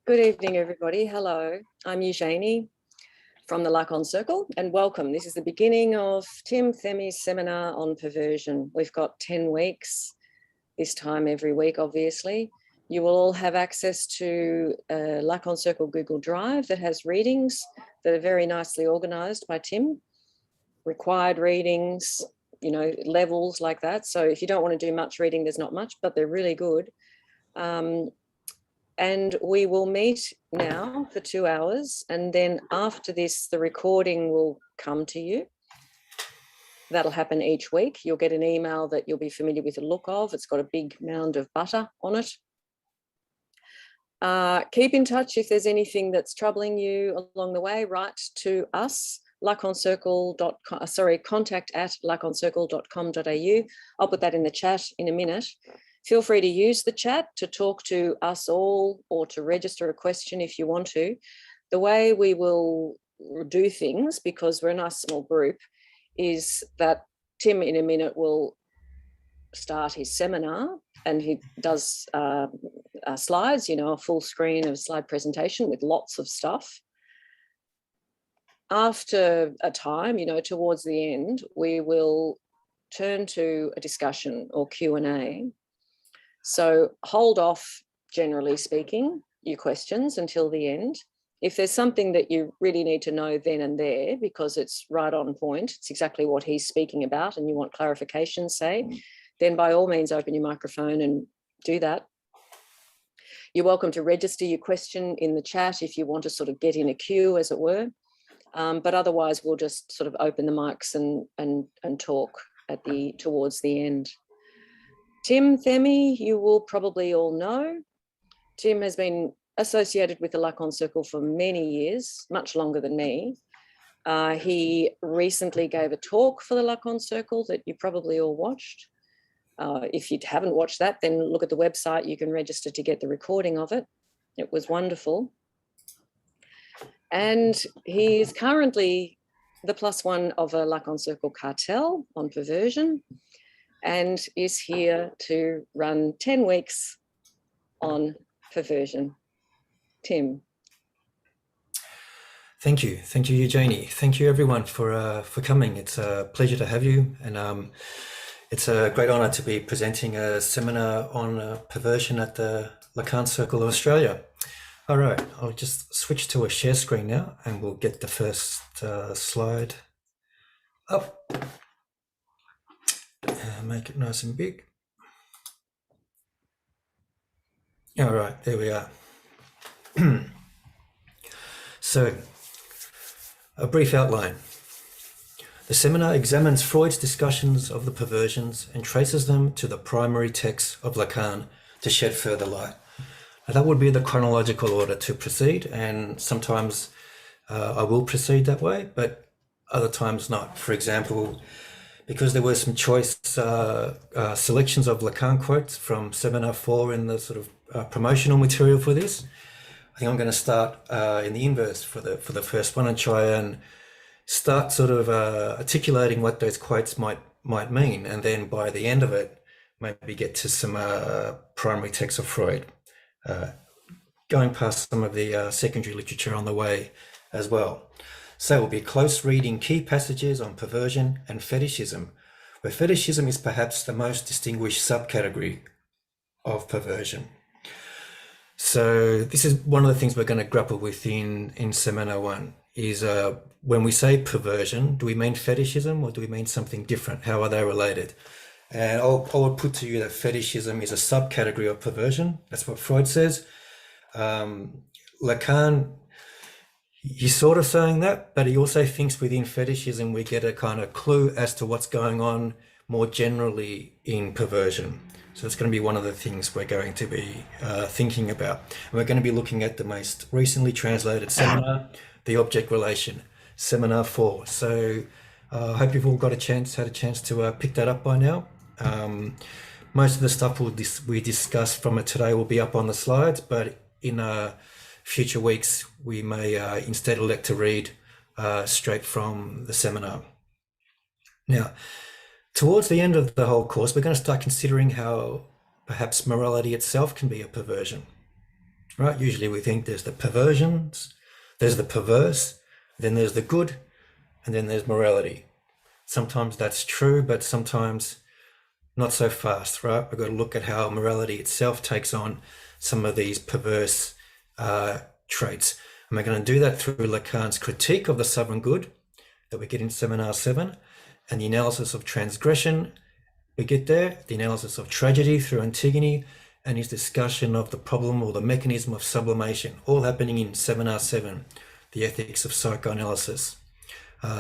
Good evening, everybody. Hello, I'm Eugenie from the Lacan Circle, and welcome. This is the beginning of Tim Themi's seminar on perversion. We've got 10 weeks, this time every week, obviously. You will all have access to a Lacan Circle Google Drive that has readings that are very nicely organised by Tim, required readings, levels like that. So if you don't want to do much reading, there's not much, but they're really good. And we will meet now for 2 hours. And then after this, the recording will come to you. That'll happen each week. You'll get an email that you'll be familiar with the look of. It's got a big mound of butter on it. Keep in touch if there's anything that's troubling you along the way. Write to us, contact@lacancircle.com.au. I'll put that in the chat in a minute. Feel free to use the chat to talk to us all or to register a question if you want to. The way we will do things, because we're a nice small group, is that Tim in a minute will start his seminar and he does slides, a full screen of slide presentation with lots of stuff. After a time, towards the end, we will turn to a discussion or Q&A. So hold off, generally speaking, your questions until the end. If there's something that you really need to know then and there, because it's right on point, it's exactly what he's speaking about and you want clarification, say, then by all means open your microphone and do that. You're welcome to register your question in the chat if you want to sort of get in a queue, as it were. But otherwise, we'll just sort of open the mics and talk towards the end. Tim Themi, you will probably all know. Tim has been associated with the Lacan Circle for many years, much longer than me. He recently gave a talk for the Lacan Circle that you probably all watched. If you haven't watched that, then look at the website. You can register to get the recording of it. It was wonderful. And he is currently the +1 of a Lacan Circle cartel on perversion, and is here to run 10 weeks on perversion. Tim. Thank you, Eugenie. Thank you, everyone, for coming. It's a pleasure to have you, and it's a great honour to be presenting a seminar on perversion at the Lacan Circle of Australia. All right, I'll just switch to a share screen now, and we'll get the first slide up. Make it nice and big. All right, there we are. So, a brief outline. The seminar examines Freud's discussions of the perversions and traces them to the primary texts of Lacan to shed further light. Now, that would be the chronological order to proceed, and sometimes I will proceed that way, but other times not. For example, because there were some choice selections of Lacan quotes from Seminar 4 in the sort of promotional material for this, I think I'm going to start in the inverse for the first one and try and start sort of articulating what those quotes might mean, and then by the end of it, maybe get to some primary texts of Freud, going past some of the secondary literature on the way as well. So we'll be close reading key passages on perversion and fetishism, where fetishism is perhaps the most distinguished subcategory of perversion. So this is one of the things we're going to grapple with in Seminar 1, is when we say perversion, do we mean fetishism or do we mean something different? How are they related? And I will put to you that fetishism is a subcategory of perversion. That's what Freud says. Lacan, he's sort of saying that, but he also thinks within fetishism we get a kind of clue as to what's going on more generally in perversion. So that's going to be one of the things we're going to be thinking about. And we're going to be looking at the most recently translated seminar, The Object Relation, Seminar 4. So I hope you've all had a chance to pick that up by now. Most of the stuff we discussed from it today will be up on the slides, but in future weeks, we may instead elect to read straight from the seminar. Now, towards the end of the whole course, we're going to start considering how perhaps morality itself can be a perversion. right? Usually we think there's the perversions, there's the perverse, then there's the good, and then there's morality. Sometimes that's true, but sometimes not so fast, right? We've got to look at how morality itself takes on some of these perverse traits. And we're going to do that through Lacan's critique of the sovereign good that we get in Seminar 7, and the analysis of transgression we get there, the analysis of tragedy through Antigone, and his discussion of the problem or the mechanism of sublimation, all happening in Seminar 7, the ethics of psychoanalysis.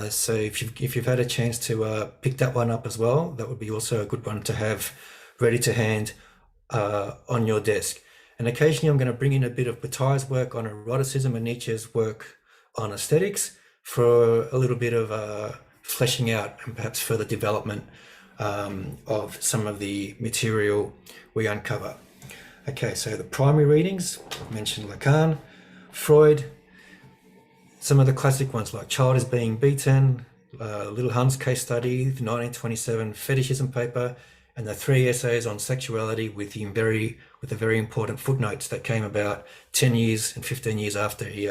So if you've had a chance to pick that one up as well, that would be also a good one to have ready to hand on your desk. And occasionally I'm going to bring in a bit of Bataille's work on eroticism and Nietzsche's work on aesthetics for a little bit of fleshing out and perhaps further development of some of the material we uncover. Okay, so the primary readings, I mentioned Lacan, Freud, some of the classic ones like Child is Being Beaten, Little Hans case study, the 1927 fetishism paper, and the 3 essays on sexuality with the very important footnotes that came about 10 years and 15 years after he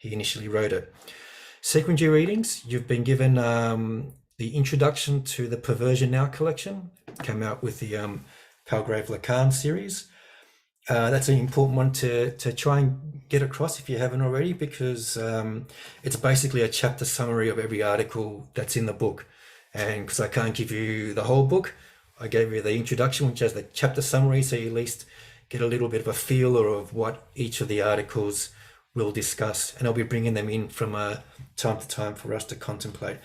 initially wrote it. Secondary readings, you've been given the introduction to the Perversion Now collection, came out with the Palgrave Lacan series. That's an important one to try and get across if you haven't already, because it's basically a chapter summary of every article that's in the book. And because I can't give you the whole book, I gave you the introduction, which has the chapter summary, so you at least get a little bit of a feel of what each of the articles will discuss. And I'll be bringing them in from time to time for us to contemplate.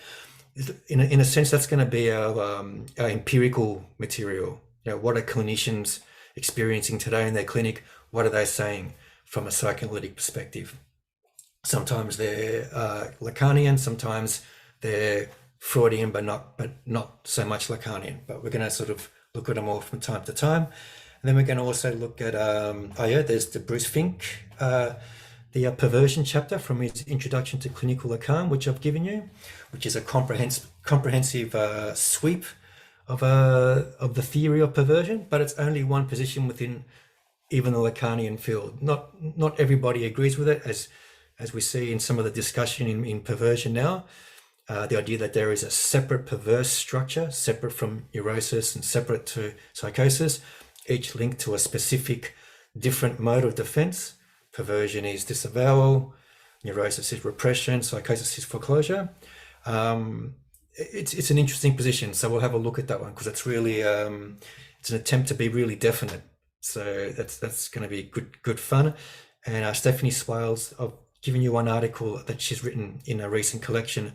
In a sense, that's going to be our empirical material. You know, what are clinicians experiencing today in their clinic? What are they saying from a psychoanalytic perspective? Sometimes they're Lacanian, sometimes they're Freudian, but not so much Lacanian. But we're going to sort of look at them all from time to time. And then we're going to also look at there's the Bruce Fink, the Perversion chapter from his Introduction to Clinical Lacan, which I've given you, which is a comprehensive sweep of the theory of perversion, but it's only one position within even the Lacanian field. Not everybody agrees with it, as we see in some of the discussion in Perversion Now. The idea that there is a separate perverse structure, separate from neurosis and separate to psychosis, each linked to a specific different mode of defense. Perversion is disavowal, neurosis is repression, psychosis is foreclosure. It's an interesting position, so we'll have a look at that one, because it's really it's an attempt to be really definite. So that's going to be good fun. And Stephanie Swales, I've given you one article that she's written in a recent collection.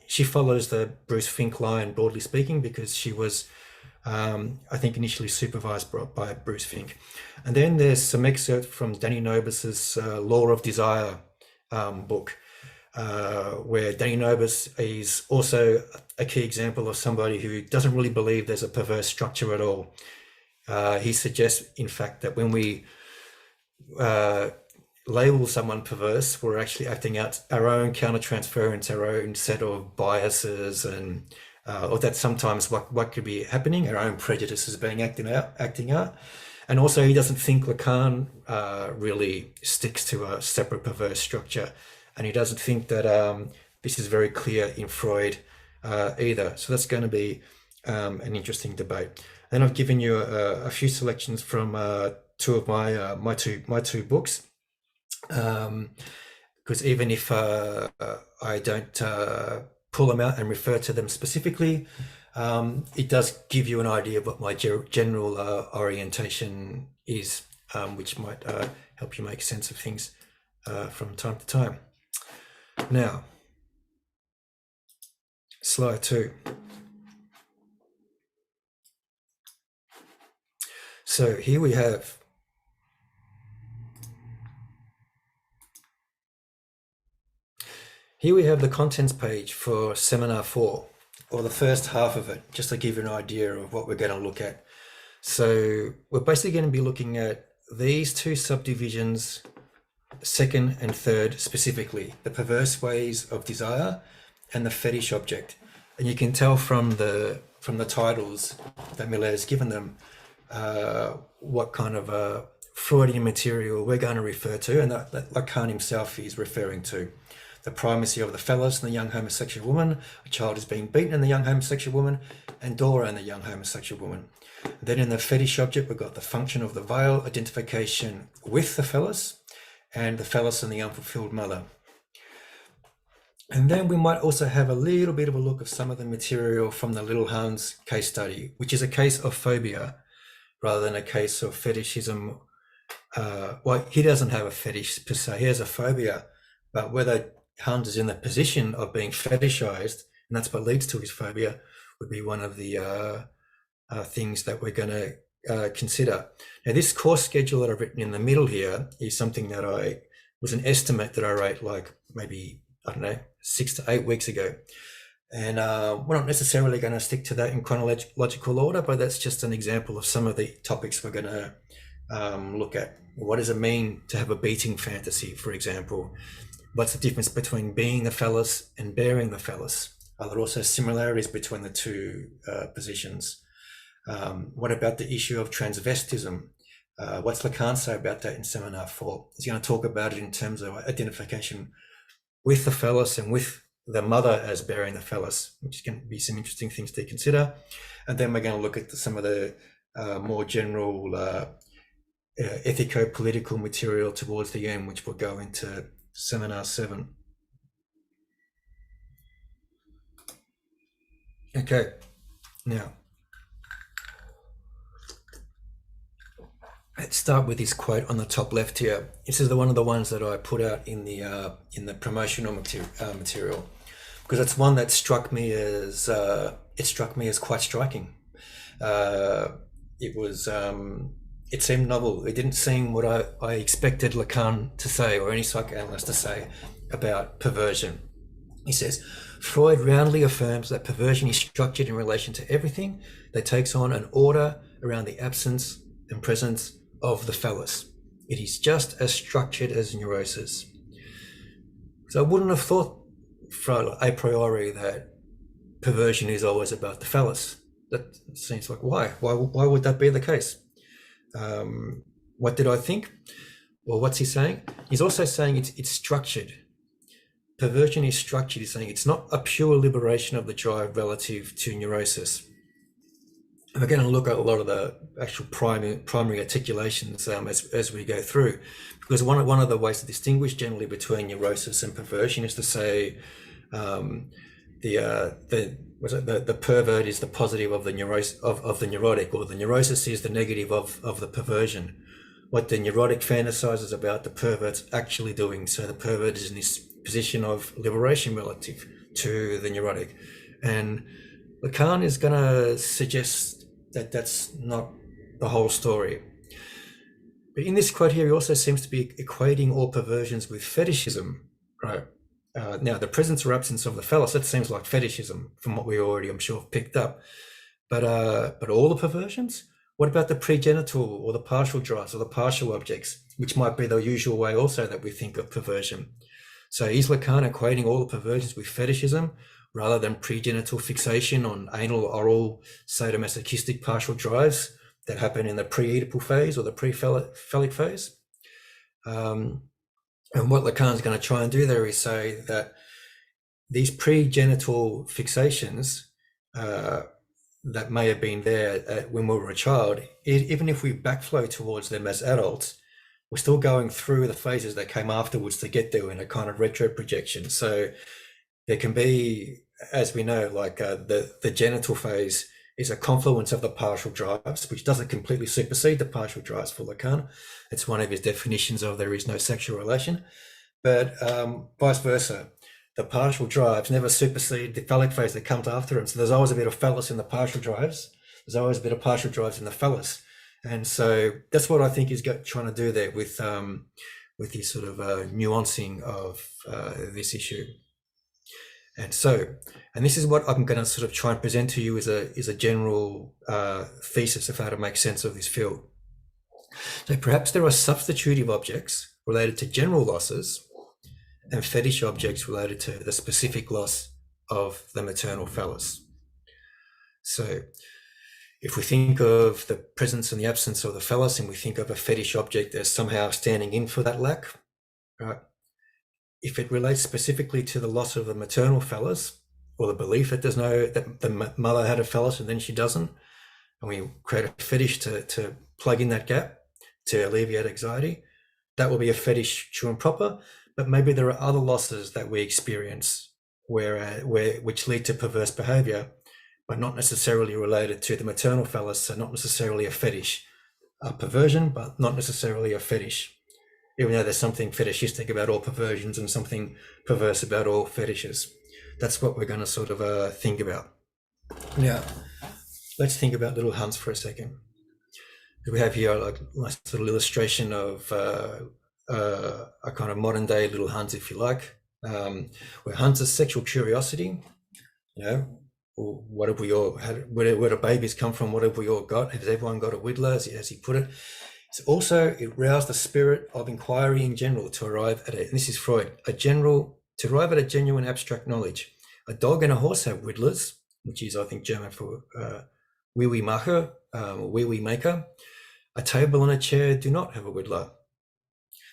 She follows the Bruce Fink line, broadly speaking, because she was I think initially supervised by Bruce Fink. And then there's some excerpt from Danny Nobis's Law of Desire book, where Danny Nobis is also a key example of somebody who doesn't really believe there's a perverse structure at all. He suggests, in fact, that when we label someone perverse, we're actually acting out our own countertransference, our own set of biases, and or that sometimes what could be happening, our own prejudices being acting out. And also, he doesn't think Lacan really sticks to a separate perverse structure, and he doesn't think that this is very clear in Freud either. So that's going to be an interesting debate. Then I've given you a few selections from two of my two books, because even if I don't pull them out and refer to them specifically, it does give you an idea of what my general orientation is, which might help you make sense of things from time to time. Now, slide 2. So here we have the contents page for Seminar 4, or the first half of it, just to give you an idea of what we're going to look at. So we're basically going to be looking at these two subdivisions, second and third specifically, the perverse ways of desire and the fetish object. And you can tell from the titles that Millet has given them what kind of Freudian material we're going to refer to, and that Lacan himself is referring to. The primacy of the phallus in the young homosexual woman, a child is being beaten in the young homosexual woman, and Dora in the young homosexual woman. Then in the fetish object, we've got the function of the veil, identification with the phallus, and the phallus and the unfulfilled mother. And then we might also have a little bit of a look at some of the material from the Little Hans case study, which is a case of phobia rather than a case of fetishism. Well, he doesn't have a fetish per se, he has a phobia, but whether Hans is in the position of being fetishized, and that's what leads to his phobia, would be one of the things that we're going to consider. Now, this course schedule that I've written in the middle here is something that was an estimate that I wrote like maybe, I don't know, 6 to 8 weeks ago. And we're not necessarily going to stick to that in chronological order, but that's just an example of some of the topics we're going to look at. What does it mean to have a beating fantasy, for example? What's the difference between being the phallus and bearing the phallus? Are there also similarities between the two positions? What about the issue of transvestism? What's Lacan say about that in Seminar 4? He's going to talk about it in terms of identification with the phallus and with the mother as bearing the phallus, which is going to be some interesting things to consider. And then we're going to look at some of the more general ethico-political material towards the end, which will go into Seminar 7. Okay, now let's start with this quote on the top left here. This is one of the ones that I put out in the promotional material, because it's one that struck me as quite striking. It seemed novel. It didn't seem what I expected Lacan to say, or any psychoanalyst to say, about perversion. He says, Freud roundly affirms that perversion is structured in relation to everything that takes on an order around the absence and presence of the phallus. It is just as structured as neurosis. So I wouldn't have thought a priori that perversion is always about the phallus. That seems like why would that be the case? What did I think? Well, what's he saying? He's also saying it's structured. Perversion is structured. He's saying it's not a pure liberation of the drive relative to neurosis. And we're going to look at a lot of the actual primary articulations as we go through, because one of the ways to distinguish generally between neurosis and perversion is to say the pervert is the positive of the neurotic, or the neurosis is the negative of the perversion. What the neurotic fantasizes about, the pervert's actually doing. So the pervert is in this position of liberation relative to the neurotic. And Lacan is going to suggest that that's not the whole story. But in this quote here, he also seems to be equating all perversions with fetishism, right? Now, the presence or absence of the phallus, that seems like fetishism from what we already, I'm sure, picked up. But all the perversions? What about the pregenital or the partial drives or the partial objects, which might be the usual way also that we think of perversion? So is Lacan equating all the perversions with fetishism rather than pregenital fixation on anal, oral, sadomasochistic partial drives that happen in the pre-Oedipal phase or the pre-phallic phase? And what Lacan's going to try and do there is say that these pregenital fixations that may have been there when we were a child, even if we backflow towards them as adults, we're still going through the phases that came afterwards to get there in a kind of retro projection. So there can be, as we know, like the genital phase is a confluence of the partial drives, which doesn't completely supersede the partial drives for Lacan. It's one of his definitions of there is no sexual relation, but vice versa. The partial drives never supersede the phallic phase that comes after them. So there's always a bit of phallus in the partial drives. There's always a bit of partial drives in the phallus. And so that's what I think he's trying to do there with this sort of nuancing of this issue. And this is what I'm going to sort of try and present to you as a general thesis of how to make sense of this field. So perhaps there are substitutive objects related to general losses and fetish objects related to the specific loss of the maternal phallus. So If we think of the presence and the absence of the phallus, and we think of a fetish object as somehow standing in for that lack, right? If it relates specifically to the loss of the maternal phallus, or the belief that that the mother had a phallus and then she doesn't, and we create a fetish to plug in that gap to alleviate anxiety, that will be a fetish true and proper. But maybe there are other losses that we experience which lead to perverse behavior, but not necessarily related to the maternal phallus, so not necessarily a fetish. A perversion, but not necessarily a fetish, even though there's something fetishistic about all perversions and something perverse about all fetishes. That's what we're going to sort of think about. Now, let's think about little Hans for a second. We have here a nice little illustration of a kind of modern day little Hans, if you like, where Hans's sexual curiosity, what have we all had? Where do babies come from? What have we all got? Has everyone got a whittler, as he put it? It's also, it roused the spirit of inquiry in general to arrive at and this is Freud, to arrive at a genuine abstract knowledge. A dog and a horse have whittlers, which is, I think, German for wee macher, wee maker. A table and a chair do not have a whittler.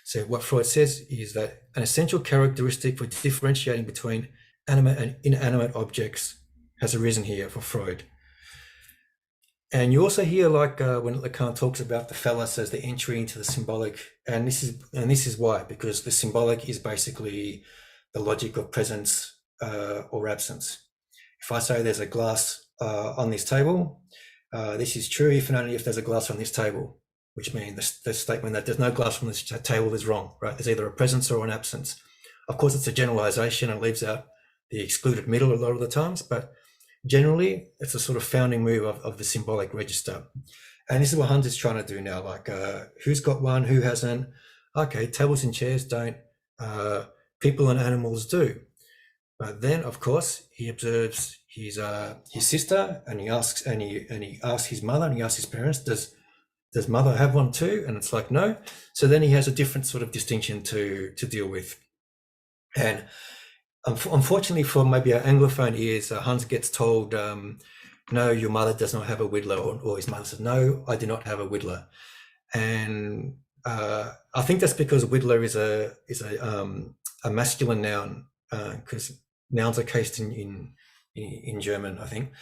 So what Freud says is that an essential characteristic for differentiating between animate and inanimate objects has arisen here for Freud. And you also hear, like when Lacan talks about the phallus as the entry into the symbolic, and this is why, because the symbolic is basically the logic of presence or absence. If I say there's a glass on this table, this is true if and only if there's a glass on this table, which means the statement that there's no glass on this table is wrong, right? There's either a presence or an absence. Of course, it's a generalization and leaves out the excluded middle a lot of the times, but generally, it's a sort of founding move of the symbolic register. And this is what Hans is trying to do now, like who's got one, who hasn't? Okay, tables and chairs don't, people and animals do. But then, of course, he observes his sister, and he asks his mother, and he asks his parents, does mother have one too? And it's like, no. So then he has a different sort of distinction to deal with. And unfortunately for maybe our Anglophone ears, Hans gets told, no, your mother does not have a whittler, or his mother says, no, I do not have a whittler. And I think that's because whittler is a masculine noun, because nouns are cased in German, I think.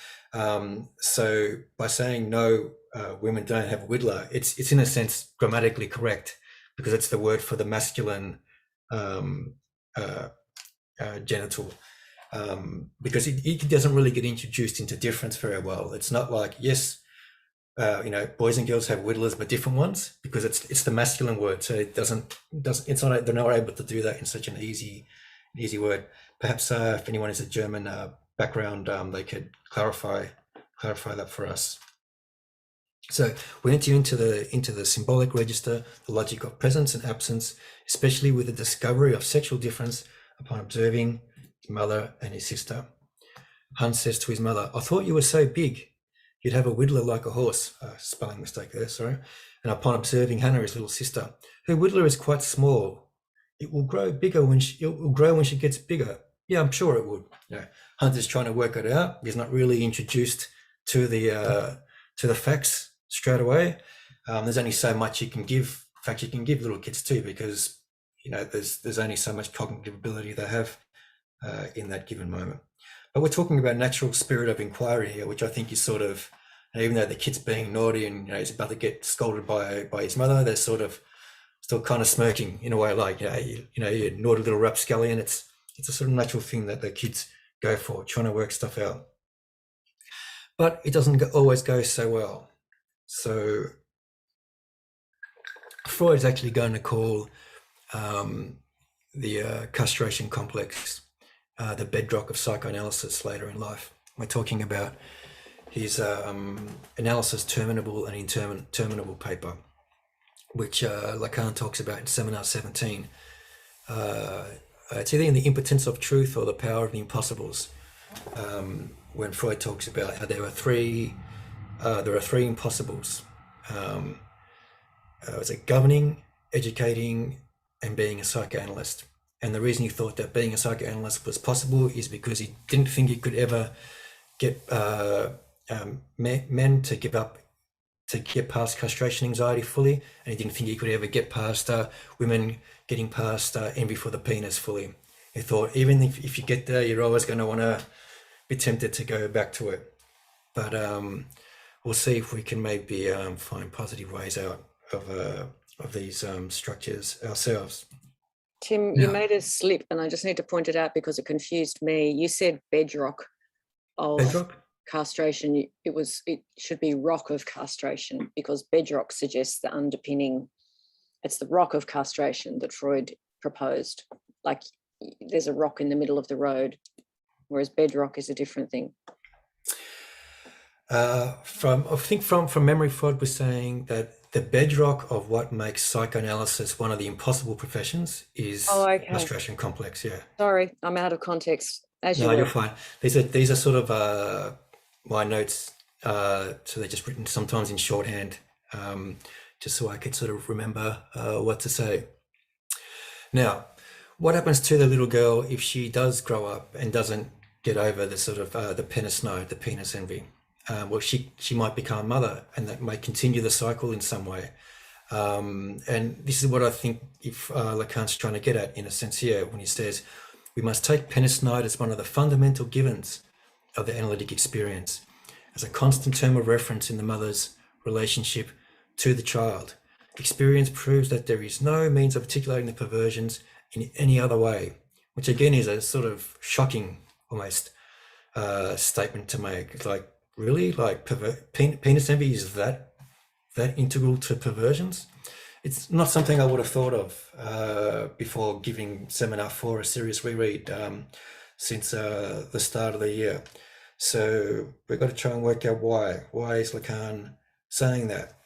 So by saying no, women don't have a whittler, it's in a sense grammatically correct, because it's the word for the masculine genital, because it doesn't really get introduced into difference very well. It's not like, yes, boys and girls have whittlers, but different ones, because it's the masculine word, so it's not, they're not able to do that in such an easy word. Perhaps if anyone has a German background, they could clarify that for us. So we enter into the symbolic register, the logic of presence and absence, especially with the discovery of sexual difference upon observing his mother and his sister. Hans says to his mother, I thought you were so big, you'd have a whittler like a horse. Spelling mistake there, sorry. And upon observing Hannah, his little sister, her whittler is quite small. It will grow bigger when she gets bigger. Yeah, I'm sure it would. Hans is trying to work it out. He's not really introduced to the facts straight away. There's only so much you can give. In fact, you can give little kids too, because there's only so much cognitive ability they have in that given moment. But we're talking about natural spirit of inquiry here, which I think is sort of, even though the kid's being naughty and he's about to get scolded by his mother, they're sort of still kind of smirking in a way, like you naughty little rapscallion. It's a sort of natural thing that the kids go for, trying to work stuff out. But it doesn't always go so well. So Freud is actually going to call the castration complex the bedrock of psychoanalysis later in life. We're talking about his analysis terminable and interminable paper, which Lacan talks about in Seminar 17. It's either in the impotence of truth or the power of the impossibles, when Freud talks about how there are three impossibles. It's governing, educating, and being a psychoanalyst. And the reason he thought that being a psychoanalyst was possible is because he didn't think he could ever get men to give up, to get past castration anxiety fully, and he didn't think he could ever get past women getting past envy for the penis fully. He thought even if you get there, you're always going to want to be tempted to go back to it. But we'll see if we can maybe find positive ways out of these structures ourselves. Tim, you made a slip, and I just need to point it out because it confused me. You said bedrock of castration. It should be rock of castration, because bedrock suggests the underpinning. It's the rock of castration that Freud proposed. Like there's a rock in the middle of the road, whereas bedrock is a different thing. I think from memory, Freud was saying that the bedrock of what makes psychoanalysis one of the impossible professions is castration complex. Yeah. Sorry, I'm out of context. No, you're fine. These are sort of my notes. So they're just written sometimes in shorthand, just so I could sort of remember what to say. Now, what happens to the little girl if she does grow up and doesn't get over the sort of the penis envy? Well, she might become a mother, and that may continue the cycle in some way. And this is what I think if Lacan's trying to get at, in a sense here, when he says, we must take penisnide as one of the fundamental givens of the analytic experience, as a constant term of reference in the mother's relationship to the child. Experience proves that there is no means of articulating the perversions in any other way, which again is a sort of shocking, almost, statement to make. It's like, really? Like penis envy is that integral to perversions? It's not something I would have thought of before giving Seminar 4 a serious reread since the start of the year. So we've got to try and work out why. Why is Lacan saying that?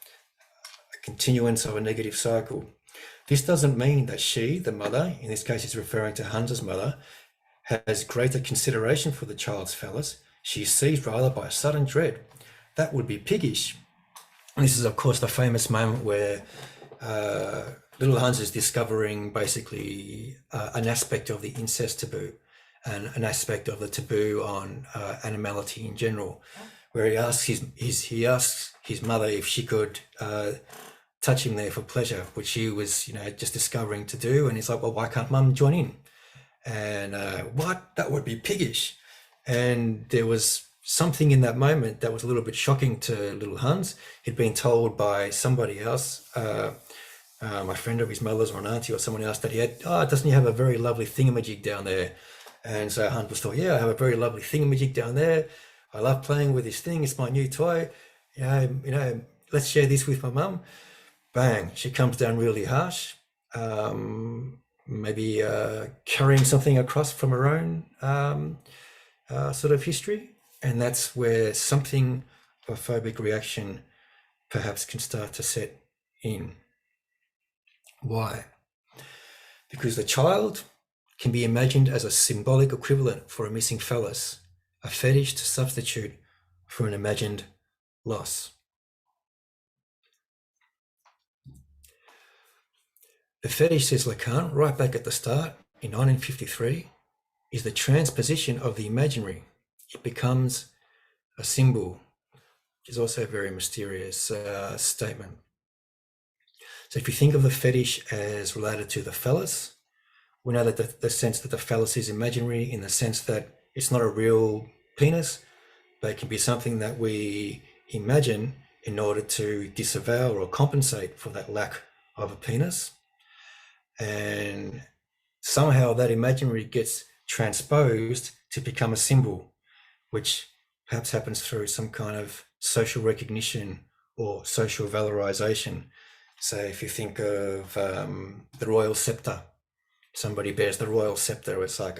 A continuance of a negative cycle. This doesn't mean that she, the mother, in this case he's referring to Hans's mother, has greater consideration for the child's phallus. She is seized rather by a sudden dread. That would be piggish. And this is, of course, the famous moment where little Hans is discovering basically an aspect of the incest taboo and an aspect of the taboo on animality in general, where he asks his mother if she could touch him there for pleasure, which she was, just discovering to do. And he's like, well, why can't mum join in? And what? That would be piggish. And there was something in that moment that was a little bit shocking to little Hans. He'd been told by somebody else, a friend of his mother's or an auntie or someone else, that he had, doesn't he have a very lovely thingamajig down there? And so Hans was thought, yeah, I have a very lovely thingamajig down there. I love playing with this thing. It's my new toy. Let's share this with my mum. Bang, she comes down really harsh. Maybe carrying something across from her own sort of history. And that's where something of a phobic reaction perhaps can start to set in. Why? Because the child can be imagined as a symbolic equivalent for a missing phallus, a fetish to substitute for an imagined loss. The fetish, says Lacan, right back at the start in 1953, is the transposition of the imaginary. It becomes a symbol, which is also a very mysterious statement. So if you think of the fetish as related to the phallus, we know that the sense that the phallus is imaginary in the sense that it's not a real penis, but it can be something that we imagine in order to disavow or compensate for that lack of a penis. And somehow that imaginary gets transposed to become a symbol, which perhaps happens through some kind of social recognition or social valorization. So if you think of the royal scepter, somebody bears the royal scepter, it's like,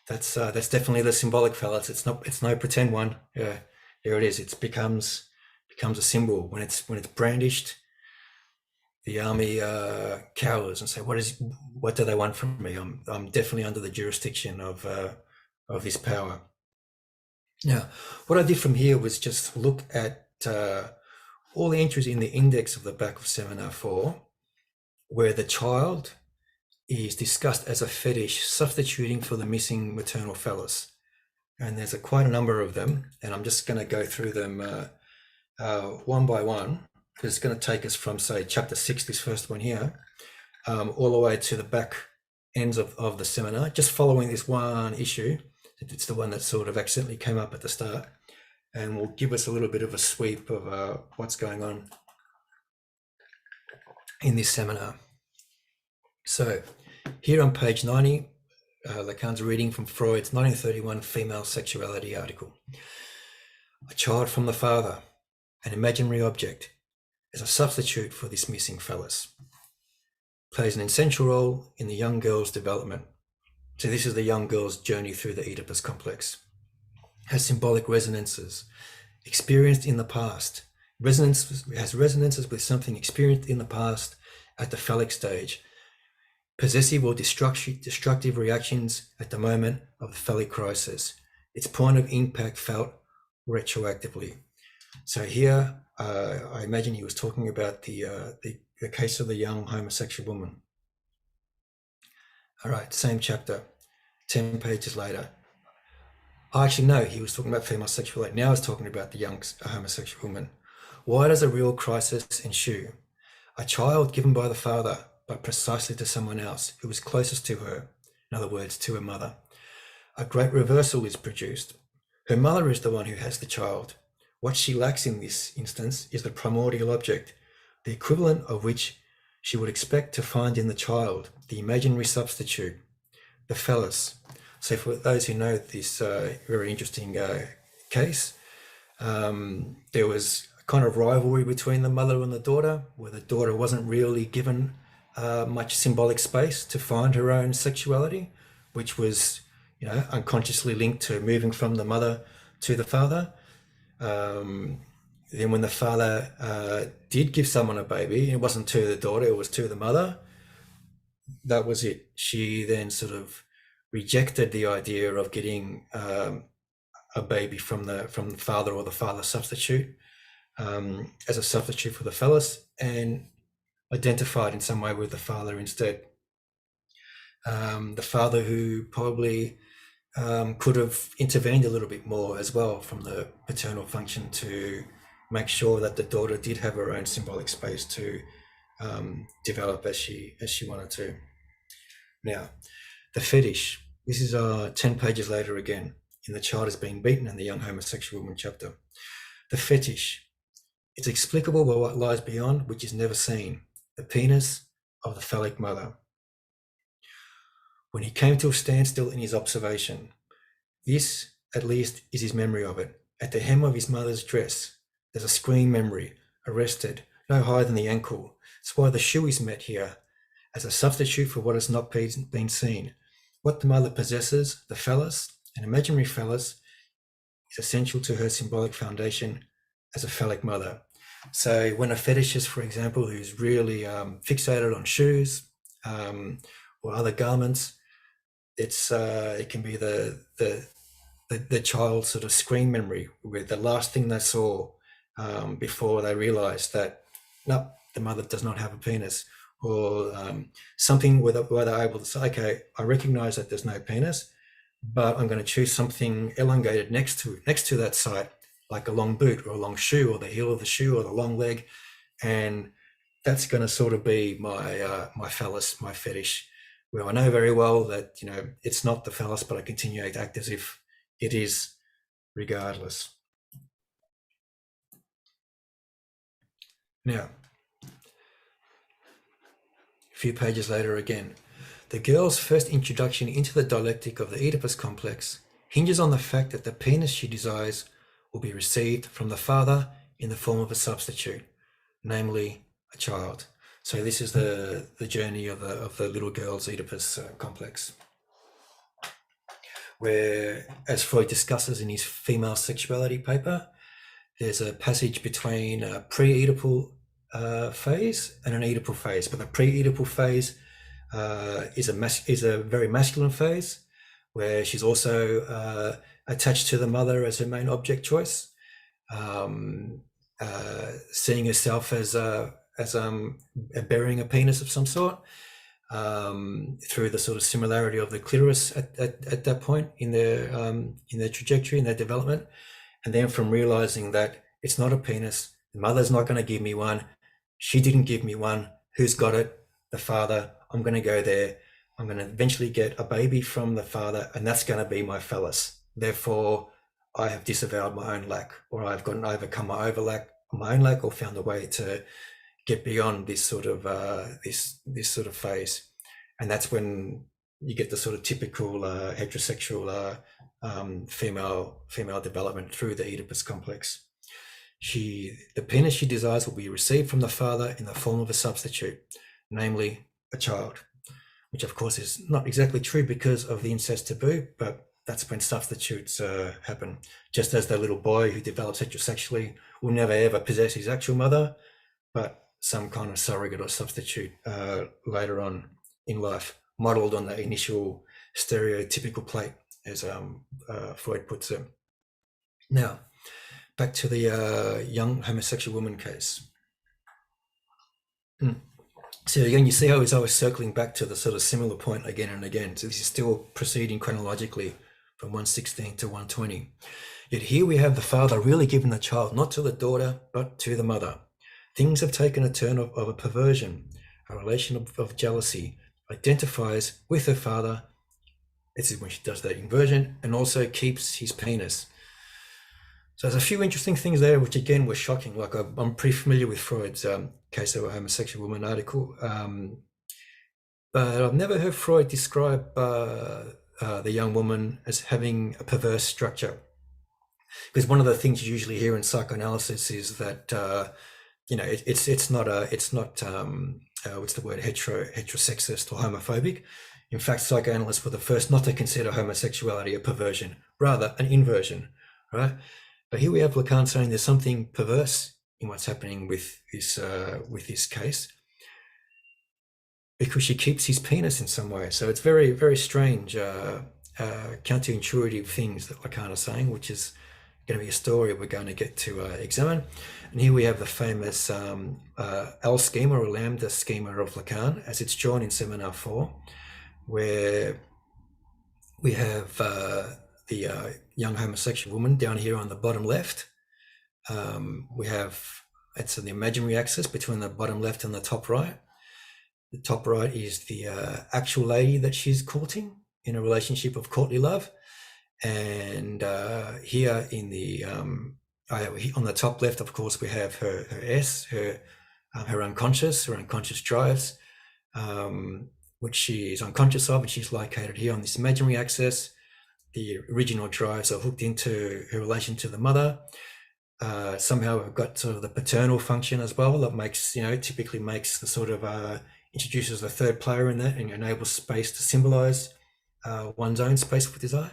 that's definitely the symbolic phallus. It's no pretend one. Yeah, here it is. It becomes a symbol. When it's brandished, the army cowers and say, what do they want from me? I'm definitely under the jurisdiction of this power. Now, what I did from here was just look at all the entries in the index of the back of Seminar 4, where the child is discussed as a fetish substituting for the missing maternal phallus. and there's quite a number of them, and I'm just going to go through them one by one, because it's going to take us from, say, chapter 6, this first one here, all the way to the back ends of the seminar, just following this one issue. It's the one that sort of accidentally came up at the start, and will give us a little bit of a sweep of what's going on in this seminar. So here on page 90, Lacan's reading from Freud's 1931 female sexuality article. A child from the father, an imaginary object, as a substitute for this missing phallus, plays an essential role in the young girl's development. So this is the young girl's journey through the Oedipus complex. Has symbolic resonances, experienced in the past. Has resonances with something experienced in the past at the phallic stage. Possessive or destructive reactions at the moment of the phallic crisis. Its point of impact felt retroactively. So here, I imagine he was talking about the case of the young homosexual woman. All right, same chapter, 10 pages later. Actually, no, he was talking about female sexuality. Now he's talking about the young homosexual woman. Why does a real crisis ensue? A child given by the father, but precisely to someone else who was closest to her, in other words, to her mother. A great reversal is produced. Her mother is the one who has the child. What she lacks in this instance is the primordial object, the equivalent of which she would expect to find in the child, the imaginary substitute, the phallus. So for those who know this very interesting case, there was a kind of rivalry between the mother and the daughter, where the daughter wasn't really given much symbolic space to find her own sexuality, which was, unconsciously linked to moving from the mother to the father. Then when the father did give someone a baby, it wasn't to the daughter, it was to the mother. That was it. She then sort of rejected the idea of getting a baby from the father or the father substitute as a substitute for the phallus, and identified in some way with the father instead. The father who probably could have intervened a little bit more as well from the paternal function to make sure that the daughter did have her own symbolic space to develop as she wanted to. Now, the fetish. This is 10 pages later again, in The Child Is Being Beaten and the Young Homosexual Woman chapter. The fetish. It's explicable by what lies beyond, which is never seen. The penis of the phallic mother. When he came to a standstill in his observation, this, at least, is his memory of it. At the hem of his mother's dress, there's a screen memory, arrested, no higher than the ankle. It's why the shoe is met here, as a substitute for what has not been seen. What the mother possesses, the phallus, an imaginary phallus, is essential to her symbolic foundation as a phallic mother. So when a fetishist, for example, who's really fixated on shoes or other garments, it can be the child's sort of screen memory, with the last thing they saw before they realised that no, the mother does not have a penis, or something where they're able to say, okay, I recognise that there's no penis, but I'm going to choose something elongated next to that site, like a long boot or a long shoe, or the heel of the shoe, or the long leg, and that's going to sort of be my phallus, my fetish, where I know very well that it's not the phallus, but I continue to act as if it is, regardless. Now, a few pages later again, the girl's first introduction into the dialectic of the Oedipus complex hinges on the fact that the penis she desires will be received from the father in the form of a substitute, namely a child. So this is the journey of the little girl's Oedipus complex, where, as Freud discusses in his female sexuality paper, there's a passage between a pre-Oedipal phase and an Oedipal phase, but the pre-Oedipal phase is a very masculine phase, where she's also attached to the mother as her main object choice, seeing herself as bearing a penis of some sort. through the sort of similarity of the clitoris at that point in their trajectory, in their development. And then from realizing that it's not a penis, the mother's not going to give me one, she didn't give me one, who's got it? The father. I'm going to go there. I'm going to eventually get a baby from the father, and that's going to be my phallus. Therefore, I have disavowed my own lack, or I've overcome my own lack, or found a way to get beyond this sort of this sort of phase. And that's when you get the sort of typical heterosexual female development through the Oedipus complex. The penis she desires will be received from the father in the form of a substitute, namely a child, which of course is not exactly true because of the incest taboo, but that's when substitutes happen. Just as the little boy who develops heterosexually will never ever possess his actual mother, but some kind of surrogate or substitute later on in life, modeled on the initial stereotypical plate, as Freud puts it. Now, back to the young homosexual woman case. So again, you see how I was circling back to the sort of similar point again and again. So this is still proceeding chronologically from 116 to 120. Yet here we have the father really giving the child not to the daughter, but to the mother. Things have taken a turn of a perversion, a relation of jealousy, identifies with her father. This is when she does that inversion, and also keeps his penis. So there's a few interesting things there, which again were shocking. Like I'm pretty familiar with Freud's case of a homosexual woman article, but I've never heard Freud describe the young woman as having a perverse structure. Because one of the things you usually hear in psychoanalysis is that it's not what's the word, heterosexist or homophobic. In fact, psychoanalysts were the first not to consider homosexuality a perversion, rather an inversion, right? But here we have Lacan saying there's something perverse in what's happening with this case, because she keeps his penis in some way. So it's very, very strange, counterintuitive things that Lacan is saying, which is going to be a story we're going to get to examine. And here we have the famous L schema or lambda schema of Lacan, as it's drawn in Seminar 4, where we have the young homosexual woman down here on the bottom left. We have, it's an imaginary axis between the bottom left and the top right. The top right is the actual lady that she's courting in a relationship of courtly love. And here in the on the top left, of course, we have her S, her unconscious drives, which she is unconscious of, and she's located here on this imaginary axis. The original drives are hooked into her relation to the mother. Somehow we've got sort of the paternal function as well that makes, typically makes the sort of introduces a third player in that and enables space to symbolize one's own space for desire.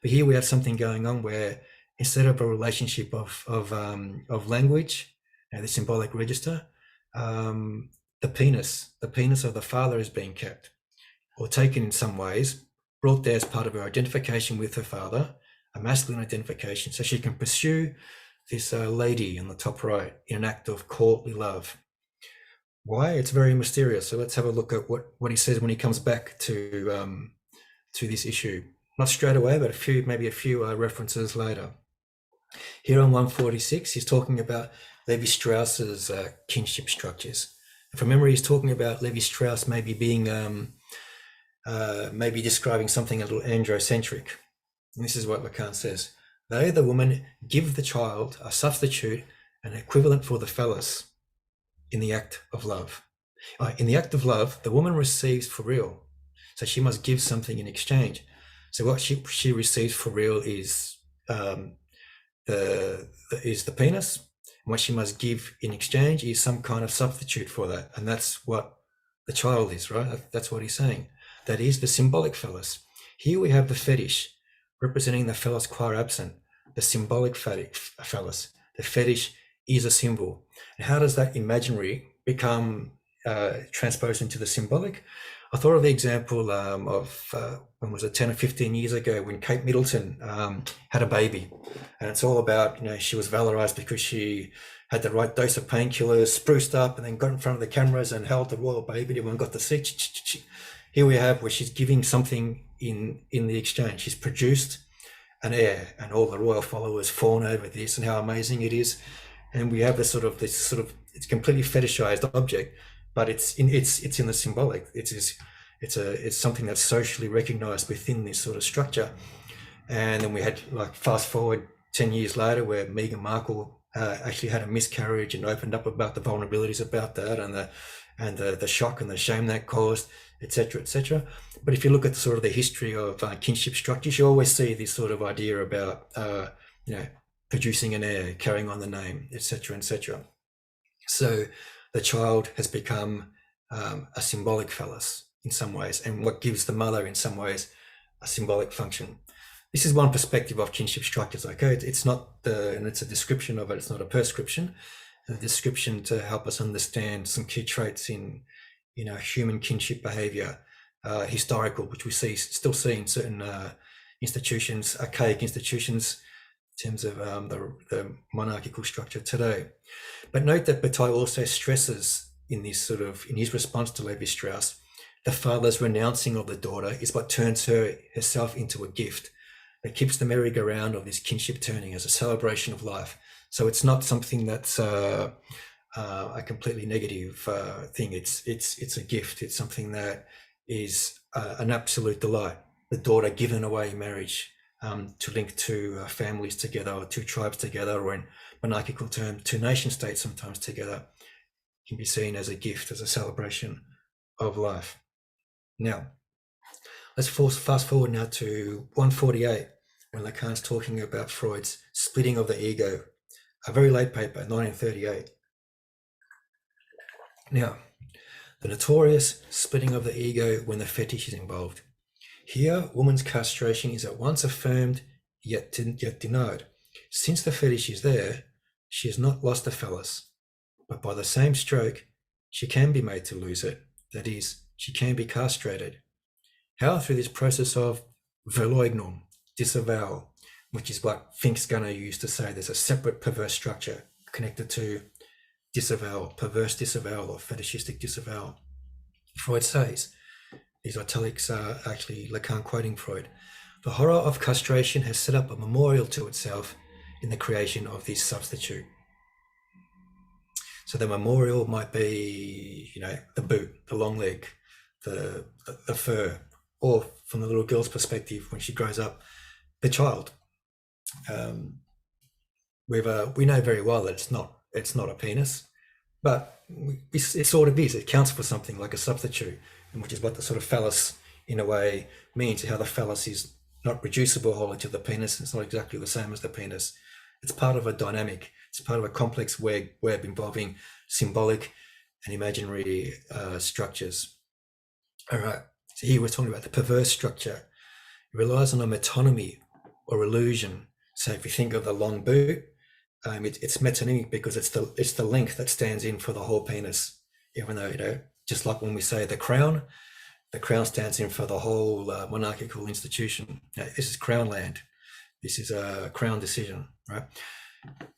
But here we have something going on where instead of a relationship of language, the symbolic register, the penis of the father is being kept or taken in some ways, brought there as part of her identification with her father, a masculine identification, so she can pursue this lady in the top right in an act of courtly love. Why? It's very mysterious. So let's have a look at what he says when he comes back to this issue. Not straight away, but maybe a few references later. Here on 146, he's talking about Levi-Strauss's kinship structures. And from memory, he's talking about Levi-Strauss maybe being, maybe describing something a little androcentric. And this is what Lacan says. They, the woman, give the child a substitute, an equivalent for the phallus in the act of love. In the act of love, the woman receives for real. So she must give something in exchange. So what she receives for real is the penis. And what she must give in exchange is some kind of substitute for that. And that's what the child is, right? That's what he's saying. That is the symbolic phallus. Here we have the fetish, representing the phallus qua absent, the symbolic phallus. The fetish is a symbol. And how does that imaginary become transposed into the symbolic? I thought of the example of when was it 10 or 15 years ago when Kate Middleton had a baby, and it's all about, she was valorized because she had the right dose of painkillers, spruced up, and then got in front of the cameras and held the royal baby. Everyone got to see. Here we have where she's giving something in the exchange. She's produced an heir, and all the royal followers fawn over this and how amazing it is. And we have this sort of it's completely fetishized object, but it's in the symbolic. It's something that's socially recognized within this sort of structure. And then we had, like, fast forward 10 years later, where Meghan Markle actually had a miscarriage and opened up about the vulnerabilities about that, and the shock and the shame that caused, etc., etc. But if you look at sort of the history of kinship structures, you always see this sort of idea about producing an heir, carrying on the name, etc., etc. So the child has become a symbolic phallus in some ways, and what gives the mother in some ways a symbolic function. This is one perspective of kinship structures. Okay, it's not and it's a description of it. It's not a prescription. A description to help us understand some key traits in human kinship behavior, historical, which we still see in certain institutions, archaic institutions, in terms of the monarchical structure today. But note that Bataille also stresses in his response to Levi-Strauss, the father's renouncing of the daughter is what turns herself into a gift. It keeps the merry-go-round of this kinship turning as a celebration of life. So it's not something that's a completely negative thing. It's a gift. It's something that is an absolute delight. The daughter given away in marriage to link two families together, or two tribes together, or in monarchical terms, two nation states sometimes together, can be seen as a gift, as a celebration of life. Now, let's fast forward now to 148, when Lacan's talking about Freud's splitting of the ego, a very late paper, 1938. Now, the notorious splitting of the ego when the fetish is involved. Here, woman's castration is at once affirmed, yet denied. Since the fetish is there, she has not lost the phallus, but by the same stroke, she can be made to lose it. That is, she can be castrated. How? Through this process of verleugnung, disavowal, which is what Fink's going to use to say there's a separate perverse structure connected to disavowal, perverse disavowal, or fetishistic disavowal. Freud says, these italics are actually Lacan quoting Freud, the horror of castration has set up a memorial to itself in the creation of this substitute. So the memorial might be, the boot, the long leg, the fur, or from the little girl's perspective, when she grows up, the child. We know very well that it's not a penis, but it sort of is. It counts for something like a substitute, which is what the sort of phallus, in a way, means. How the phallus is not reducible wholly to the penis. It's not exactly the same as the penis. It's part of a dynamic. It's part of a complex web involving symbolic and imaginary structures. All right. So here we're talking about the perverse structure. It relies on a metonymy or illusion. So if you think of the long boot, it's metonymic because it's the length that stands in for the whole penis. Even though, just like when we say the crown stands in for the whole monarchical institution. This is crown land. This is a crown decision, right?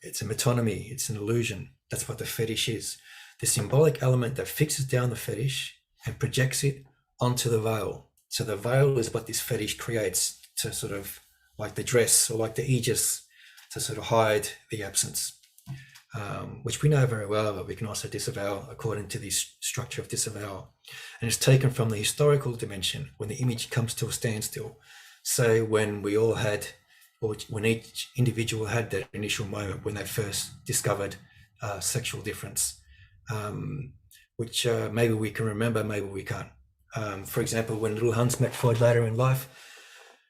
It's a metonymy. It's an illusion. That's what the fetish is. The symbolic element that fixes down the fetish and projects it onto the veil. So the veil is what this fetish creates to sort of, like the dress or like the aegis, to sort of hide the absence, which we know very well, but we can also disavow according to this structure of disavowal. And it's taken from the historical dimension when the image comes to a standstill. So when we all had, or when each individual had that initial moment when they first discovered sexual difference, which maybe we can remember, maybe we can't. For example, when little Hans met Freud later in life,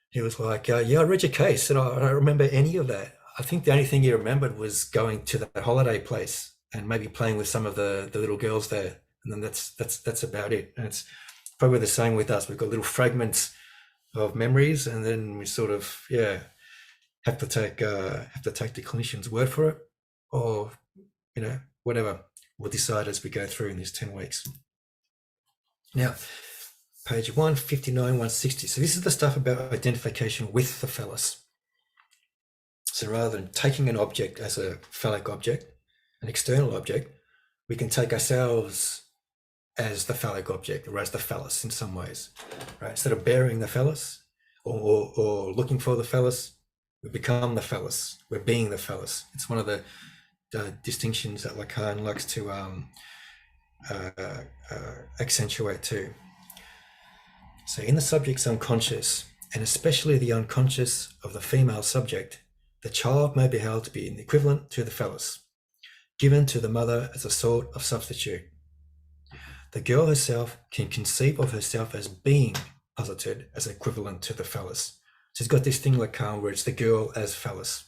he was like, yeah, I read your case and I don't remember any of that. I think the only thing he remembered was going to that holiday place and maybe playing with some of the little girls there. And then that's about it. And it's probably the same with us. We've got little fragments of memories, and then we sort of, have to take the clinician's word for it, or, whatever we'll decide as we go through in these 10 weeks. Now, page 159, 160. So this is the stuff about identification with the phallus. So rather than taking an object as a phallic object, an external object, we can take ourselves as the phallic object or as the phallus in some ways, right? Instead of bearing the phallus or looking for the phallus, we become the phallus. We're being the phallus. It's one of the distinctions that Lacan likes to accentuate too. So in the subject's unconscious, and especially the unconscious of the female subject, the child may be held to be an equivalent to the phallus, given to the mother as a sort of substitute. The girl herself can conceive of herself as being posited as equivalent to the phallus. So it's got this thing like Lacan where it's the girl as phallus.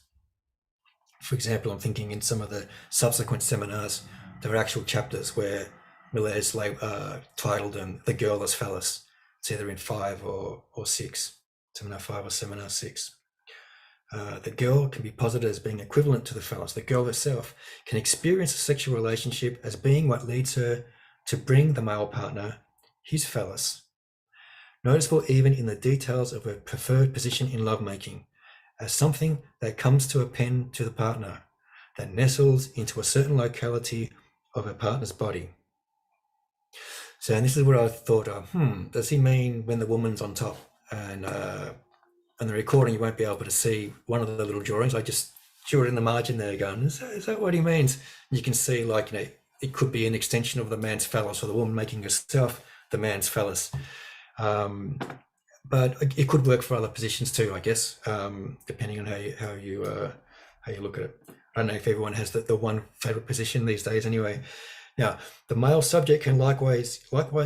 For example, I'm thinking in some of the subsequent seminars, there are actual chapters where Miller has titled them The Girl as Phallus. It's either in 5 or 6, seminar 5 or seminar 6. The girl can be posited as being equivalent to the phallus. The girl herself can experience a sexual relationship as being what leads her to bring the male partner his phallus. Noticeable even in the details of her preferred position in lovemaking, as something that comes to append to the partner, that nestles into a certain locality of her partner's body. So, and this is what I thought of, does he mean when the woman's on top? And the recording, you won't be able to see one of the little drawings. I just drew it in the margin there going, is that what he means? And you can see, like, it could be an extension of the man's phallus, or the woman making herself the man's phallus. But it could work for other positions too, I guess, depending on how you look at it. I don't know if everyone has the one favorite position these days anyway. Now, the male subject can likewise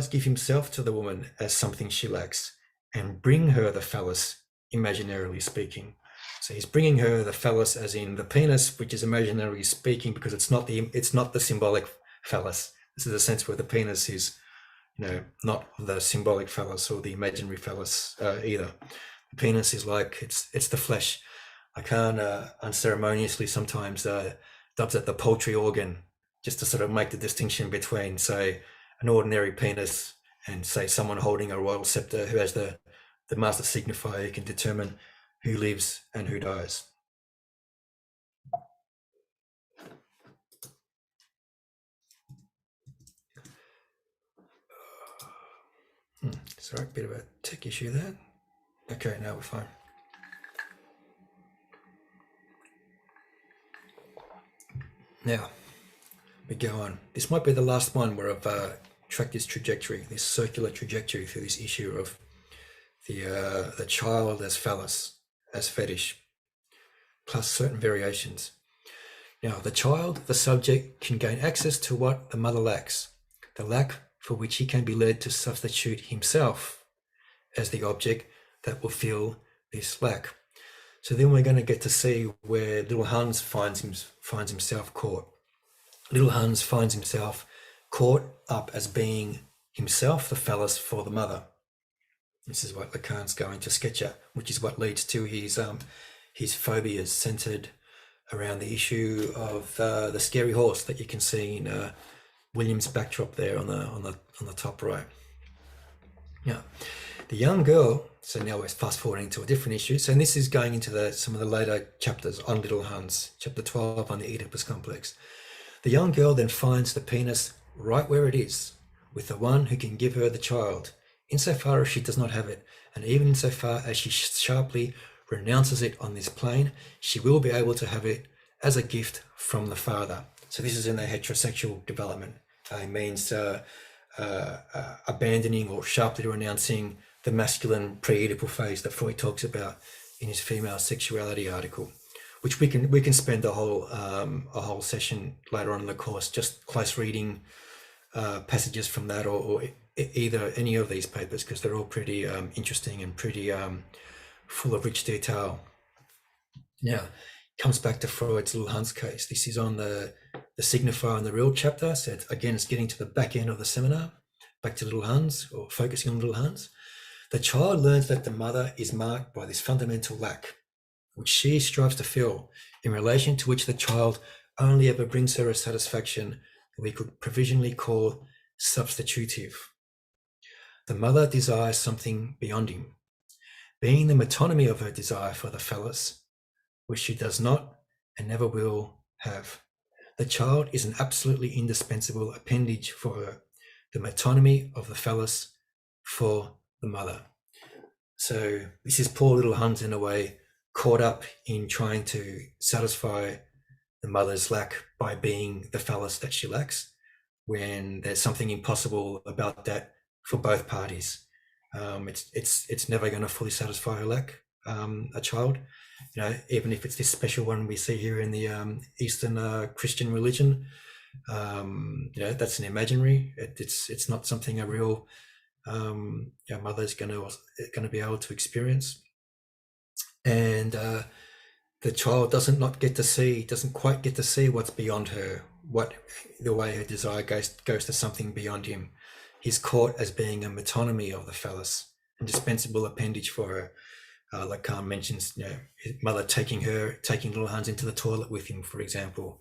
give himself to the woman as something she lacks and bring her the phallus, imaginarily speaking. So he's bringing her the phallus as in the penis, which is imaginarily speaking because it's not the symbolic phallus. This is a sense where the penis is, not the symbolic phallus or the imaginary phallus either. The penis is like it's the flesh. Lacan unceremoniously sometimes dubs it the poultry organ, just to sort of make the distinction between, say, an ordinary penis and, say, someone holding a royal scepter who has the master signifier who can determine who lives and who dies. Sorry, a bit of a tech issue there. Okay, now we're fine. Now, we go on. This might be the last one where I've tracked this trajectory, this circular trajectory through this issue of the child as phallus, as fetish, plus certain variations. Now, the child, the subject, can gain access to what the mother lacks, the lack for which he can be led to substitute himself as the object that will fill this lack. So then we're going to get to see where little Hans finds himself caught. Little Hans finds himself caught up as being himself the phallus for the mother. This is what Lacan's going to sketch at, which is what leads to his phobias centered around the issue of the scary horse that you can see in William's backdrop there on the top right. Now, the young girl. So now we're fast forwarding to a different issue. So this is going into some of the later chapters on little Hans, chapter 12 on the Oedipus complex. The young girl then finds the penis right where it is, with the one who can give her the child, insofar as she does not have it, and even insofar as she sharply renounces it on this plane, she will be able to have it as a gift from the father. So this is in the heterosexual development. It means abandoning or sharply renouncing the masculine pre-Oedipal phase that Freud talks about in his female sexuality article, which we can spend a whole session later on in the course just close reading passages from that or either any of these papers, because they're all pretty interesting and pretty full of rich detail. Now, comes back to Freud's little Hans case. This is on the signifier in the real chapter. So it's getting to the back end of the seminar, back to little Hans, or focusing on little Hans. The child learns that the mother is marked by this fundamental lack, which she strives to fill, in relation to which the child only ever brings her a satisfaction that we could provisionally call substitutive. The mother desires something beyond him, being the metonymy of her desire for the phallus, which she does not and never will have. The child is an absolutely indispensable appendage for her, the metonymy of the phallus for the mother. So this is poor little Hans, in a way, caught up in trying to satisfy the mother's lack by being the phallus that she lacks, when there's something impossible about that for both parties. It's never going to fully satisfy her lack, a child, even if it's this special one we see here in the Eastern Christian religion. That's an imaginary. It's not something a real mother's going to be able to experience. And the child doesn't quite get to see what's beyond her, the way her desire goes to something beyond him. He's caught as being a metonymy of the phallus, indispensable appendage for her. Lacan mentions, his mother taking little Hans into the toilet with him, for example,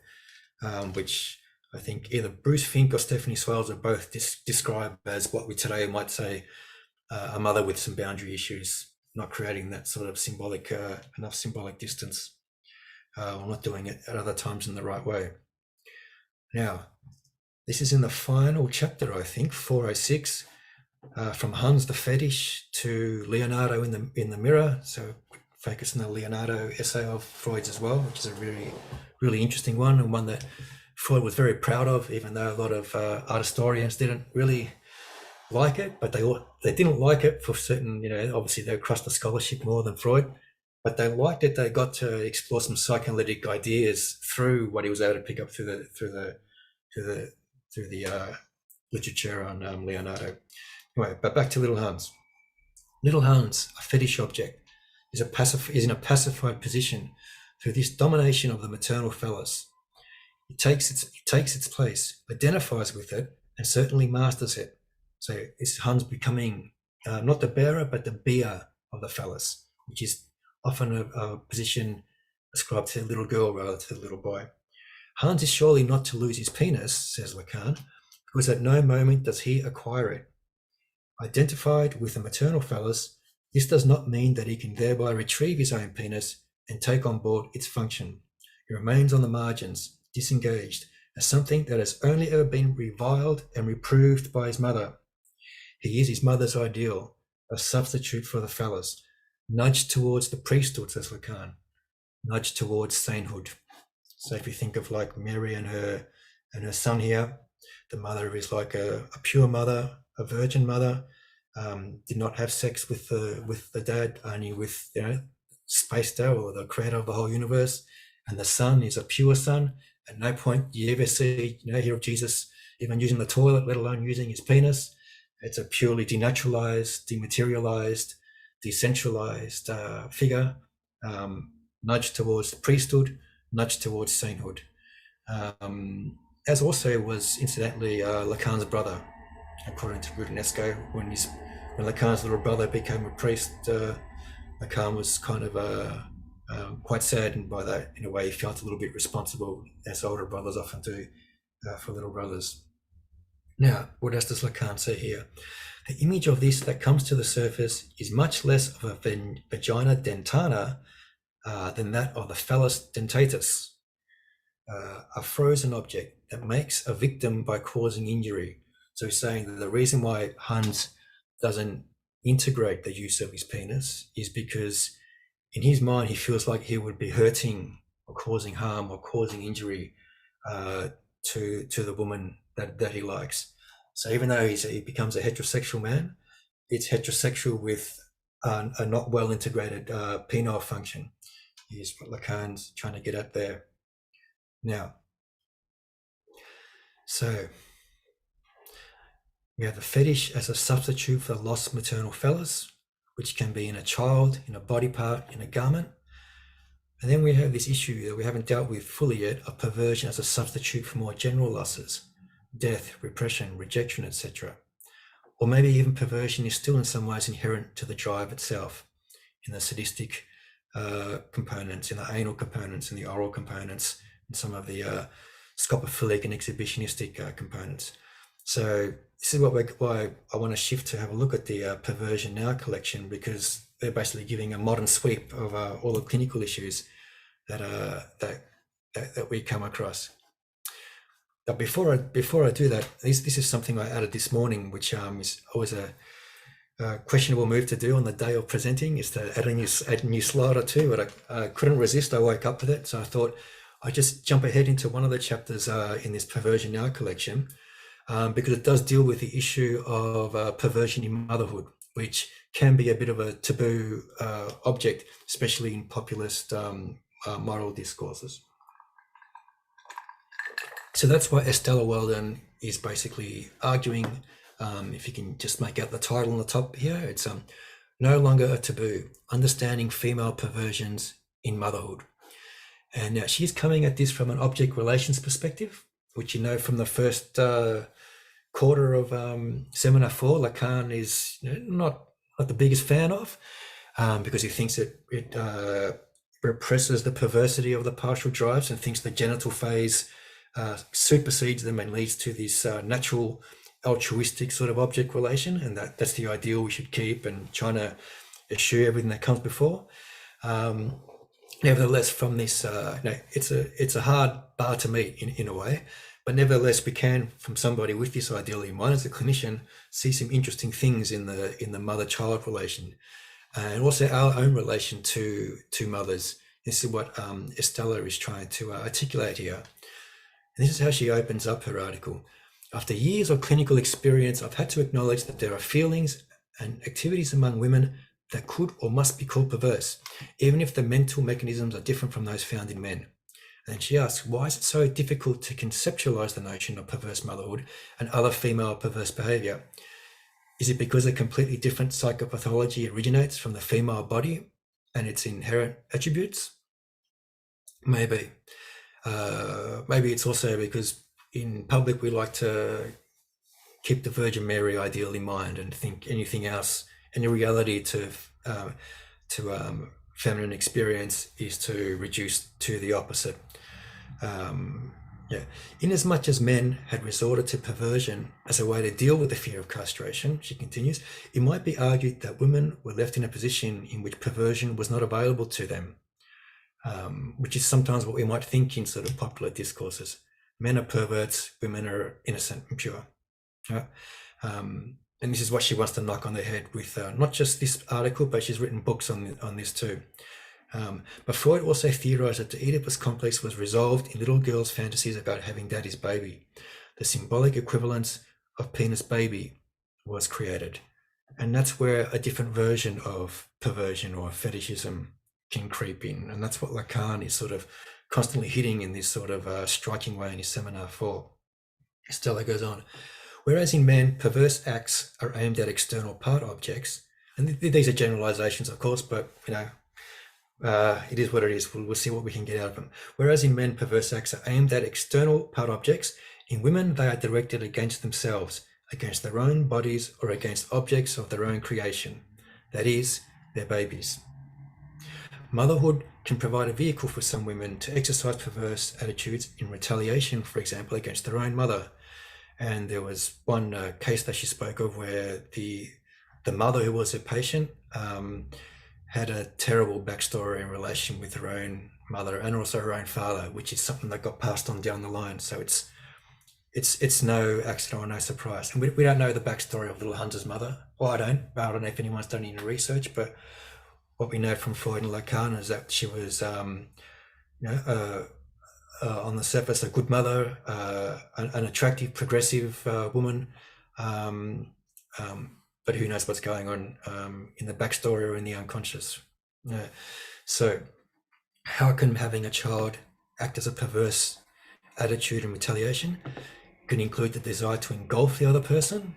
which I think either Bruce Fink or Stephanie Swales are both described as what we today might say a mother with some boundary issues, not creating that sort of enough symbolic distance, or not doing it at other times in the right way. Now, this is in the final chapter, I think, 406, from Hans the fetish to Leonardo in the mirror. So focus on the Leonardo essay of Freud's as well, which is a really, really interesting one, and one that Freud was very proud of, even though a lot of art historians didn't really like it, but they didn't like it for certain, obviously they crushed the scholarship more than Freud, but they liked it. They got to explore some psychoanalytic ideas through what he was able to pick up through the literature on Leonardo. Anyway, but back to little Hans. Little Hans, a fetish object, is in a pacified position through this domination of the maternal phallus. It takes its place, identifies with it, and certainly masters it. So it's Hans becoming not the bearer, but the beer of the phallus, which is often a position ascribed to the little girl rather to the little boy. Hans is surely not to lose his penis, says Lacan, because at no moment does he acquire it. Identified with the maternal phallus, this does not mean that he can thereby retrieve his own penis and take on board its function. It remains on the margins, disengaged, as something that has only ever been reviled and reproved by his mother. He is his mother's ideal, a substitute for the phallus, nudged towards the priesthood, says Lacan, nudged towards sainthood. So if you think of like Mary and her son here, the mother is like a pure mother, a virgin mother, did not have sex with the dad, only with space dad, or the creator of the whole universe. And the son is a pure son. At no point do you ever see, hear of Jesus even using the toilet, let alone using his penis. It's a purely denaturalized, dematerialized, decentralized figure, nudged towards the priesthood, nudged towards sainthood. As also was, incidentally, Lacan's brother, according to Rudinesco. When Lacan's little brother became a priest, Lacan was kind of quite saddened by that. In a way, he felt a little bit responsible, as older brothers often do, for little brothers. Now, what else does Lacan say here? The image of this that comes to the surface is much less of a vagina dentata than that of the phallus dentatus, a frozen object that makes a victim by causing injury. So he's saying that the reason why Hans doesn't integrate the use of his penis is because in his mind he feels like he would be hurting or causing harm or causing injury to the woman that he likes. So even though he becomes a heterosexual man, it's heterosexual with a not well integrated penile function, is what Lacan's trying to get at there. Now, so we have the fetish as a substitute for the lost maternal phallus, which can be in a child, in a body part, in a garment. And then we have this issue that we haven't dealt with fully yet, of perversion as a substitute for more general losses, death, repression, rejection, etc. Or maybe even perversion is still in some ways inherent to the drive itself, in the sadistic components, in the anal components, in the oral components, and some of the scopophilic and exhibitionistic components. So this is why I want to shift to have a look at the Perversion Now collection, because they're basically giving a modern sweep of all the clinical issues that that we come across. But before I do that, this is something I added this morning, which is always a questionable move to do on the day of presenting, is to add a new slide or two, but I couldn't resist. I woke up with it, so I thought I'd just jump ahead into one of the chapters in this Perversion Now collection, because it does deal with the issue of perversion in motherhood, which can be a bit of a taboo object, especially in populist moral discourses. So that's why Estella Weldon is basically arguing, if you can just make out the title on the top here, it's no longer a taboo, understanding female perversions in motherhood. And now she's coming at this from an object relations perspective, which you know from the first quarter of Seminar 4, Lacan is not the biggest fan of, because he thinks it represses the perversity of the partial drives and thinks the genital phase supersedes them and leads to this natural altruistic sort of object relation, and that's the ideal we should keep, and trying to eschew everything that comes before. Nevertheless, from this, it's a hard bar to meet in a way, but nevertheless, we can, from somebody with this ideal in mind as a clinician, see some interesting things in the mother-child relation, and also our own relation to mothers. This is what Estella is trying to articulate here. And this is how she opens up her article. After years of clinical experience, I've had to acknowledge that there are feelings and activities among women that could or must be called perverse, even if the mental mechanisms are different from those found in men. And she asks, why is it so difficult to conceptualize the notion of perverse motherhood and other female perverse behavior? Is it because a completely different psychopathology originates from the female body and its inherent attributes? Maybe. Maybe it's also because in public we like to keep the Virgin Mary ideal in mind and think anything else, any reality to feminine experience is to reduce to the opposite. Inasmuch as men had resorted to perversion as a way to deal with the fear of castration, she continues, it might be argued that women were left in a position in which perversion was not available to them. Which is sometimes what we might think in sort of popular discourses. Men are perverts, women are innocent and pure. And this is what she wants to knock on the head with not just this article, but she's written books on this too. But Freud also theorized that the Oedipus complex was resolved in little girls' fantasies about having daddy's baby. The symbolic equivalence of penis baby was created. And that's where a different version of perversion or fetishism can creep in, and that's what Lacan is sort of constantly hitting in this sort of striking way in his Seminar 4. Stella goes on, whereas in men, perverse acts are aimed at external part objects, and these are generalizations, of course, but it is what it is. We'll see what we can get out of them. Whereas in men, perverse acts are aimed at external part objects, in women they are directed against themselves, against their own bodies, or against objects of their own creation, that is, their babies. Motherhood can provide a vehicle for some women to exercise perverse attitudes in retaliation, for example, against their own mother. And there was one case that she spoke of where the mother who was a patient had a terrible backstory in relation with her own mother and also her own father, which is something that got passed on down the line. So it's no accident or no surprise. And we don't know the backstory of little Hunter's mother. Well, I don't know if anyone's done any research, but what we know from Freud and Lacan is that she was, on the surface, a good mother, an attractive, progressive woman, but who knows what's going on in the backstory or in the unconscious. So how can having a child act as a perverse attitude and retaliation? It can include the desire to engulf the other person,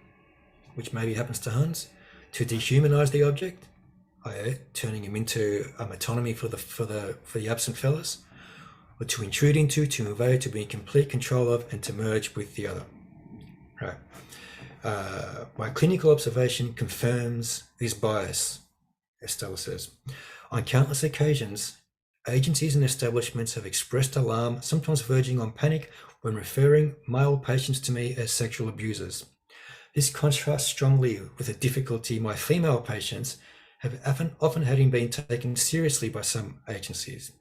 which maybe happens to Hans, to dehumanize the object, turning him into a metonymy for the absent phallus, or to intrude into, to invade, to be in complete control of, and to merge with the other. Right. My clinical observation confirms this bias, Estella says. On countless occasions, agencies and establishments have expressed alarm, sometimes verging on panic, when referring male patients to me as sexual abusers. This contrasts strongly with the difficulty my female patients have often having been taken seriously by some agencies.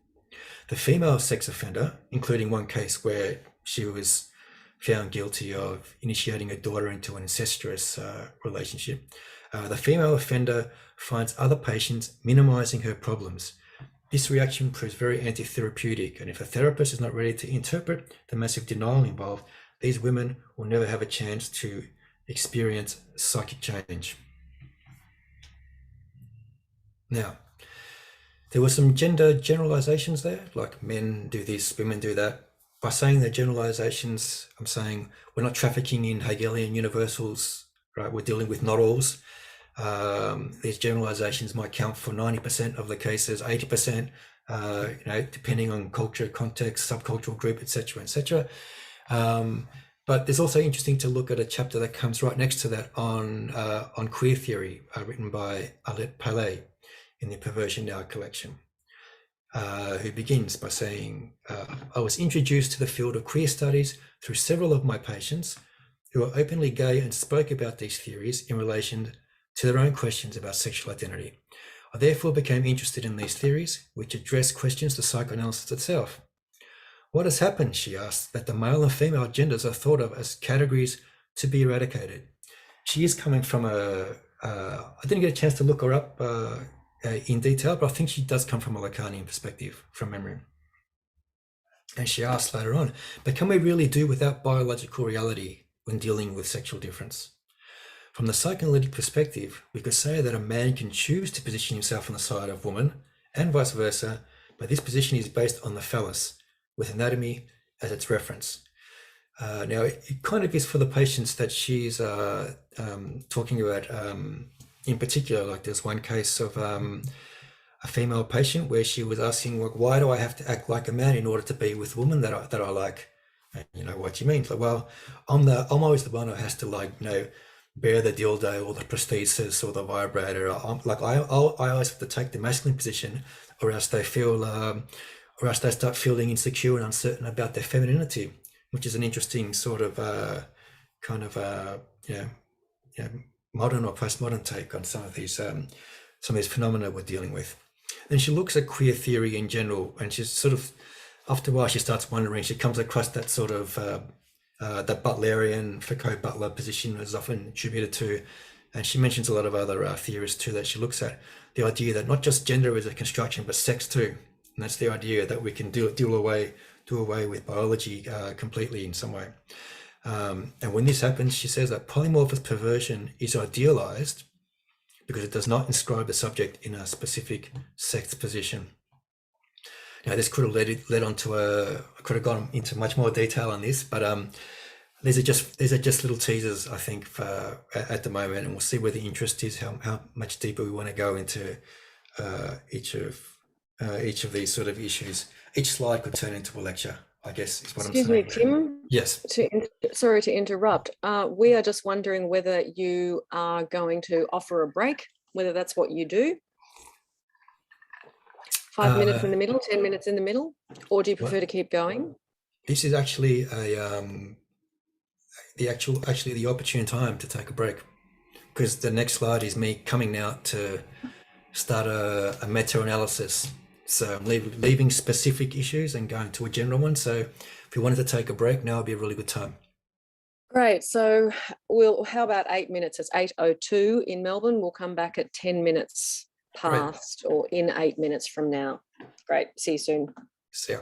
The female sex offender, including one case where she was found guilty of initiating a daughter into an incestuous relationship, the female offender finds other patients minimizing her problems. This reaction proves very anti-therapeutic, and if a therapist is not ready to interpret the massive denial involved, these women will never have a chance to experience psychic change. Now, there were some gender generalizations there, like men do this, women do that. By saying the generalizations, I'm saying we're not trafficking in Hegelian universals, right? We're dealing with not-alls. These generalizations might count for 90% of the cases, 80%, depending on culture, context, subcultural group, etc., etc. But there's also interesting to look at a chapter that comes right next to that on queer theory, written by Alet Palais in the Perversion Now collection, who begins by saying, I was introduced to the field of queer studies through several of my patients who are openly gay and spoke about these theories in relation to their own questions about sexual identity. I therefore became interested in these theories, which address questions to psychoanalysis itself. What has happened, she asked, that the male and female genders are thought of as categories to be eradicated? She is coming from I didn't get a chance to look her up in detail, but I think she does come from a Lacanian perspective from memory. And she asked later on, but can we really do without biological reality when dealing with sexual difference? From the psychoanalytic perspective, we could say that a man can choose to position himself on the side of woman and vice versa, but this position is based on the phallus, with anatomy as its reference. Now, it kind of is for the patients that she's talking about in particular. Like there's one case of a female patient where she was asking, like, why do I have to act like a man in order to be with women that I like? And, what do you mean? Like, well, I'm always the one who has to bear the dildo or the prosthesis or the vibrator. I always have to take the masculine position, or else they start feeling insecure and uncertain about their femininity, which is an interesting sort of modern or postmodern take on some of these phenomena we're dealing with. Then she looks at queer theory in general, and she's sort of, after a while, she starts wondering. She comes across that sort of that Butlerian, Foucault-Butler position is often attributed to, and she mentions a lot of other theorists too that she looks at. The idea that not just gender is a construction, but sex too, and that's the idea that we can do away with biology completely in some way. And when this happens, she says that polymorphous perversion is idealized because it does not inscribe the subject in a specific sex position. Now, this could have led on to I could have gone into much more detail on this, but these are just little teasers, I think, at the moment, and we'll see where the interest is, how much deeper we want to go into each of these sort of issues. Each slide could turn into a lecture, I guess, is what I'm saying. Excuse me, Tim. Yes. Sorry to interrupt. We are just wondering whether you are going to offer a break, whether that's what you do. 5 minutes in the middle, 10 minutes in the middle, or do you prefer to keep going? This is actually the opportune time to take a break, because the next slide is me coming now to start a meta-analysis. So I'm leaving specific issues and going to a general one. So if you wanted to take a break, now would be a really good time. Great. So how about 8 minutes? It's 8:02 in Melbourne. We'll come back at 10 minutes past, or in 8 minutes from now. Great. See you soon. See ya.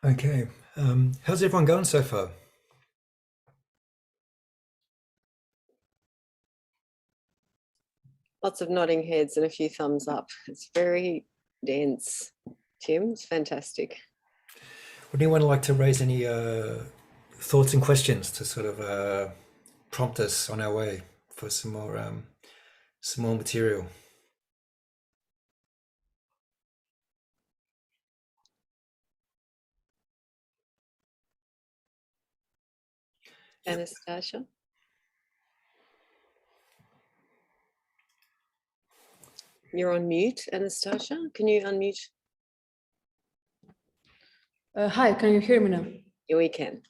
Okay, how's everyone going so far? Lots of nodding heads and a few thumbs up. It's very dense. Tim, it's fantastic. Would anyone like to raise any thoughts and questions to sort of prompt us on our way for some more material? Anastasia? You're on mute, Anastasia. Can you unmute? Hi, can you hear me now? Yeah, we can.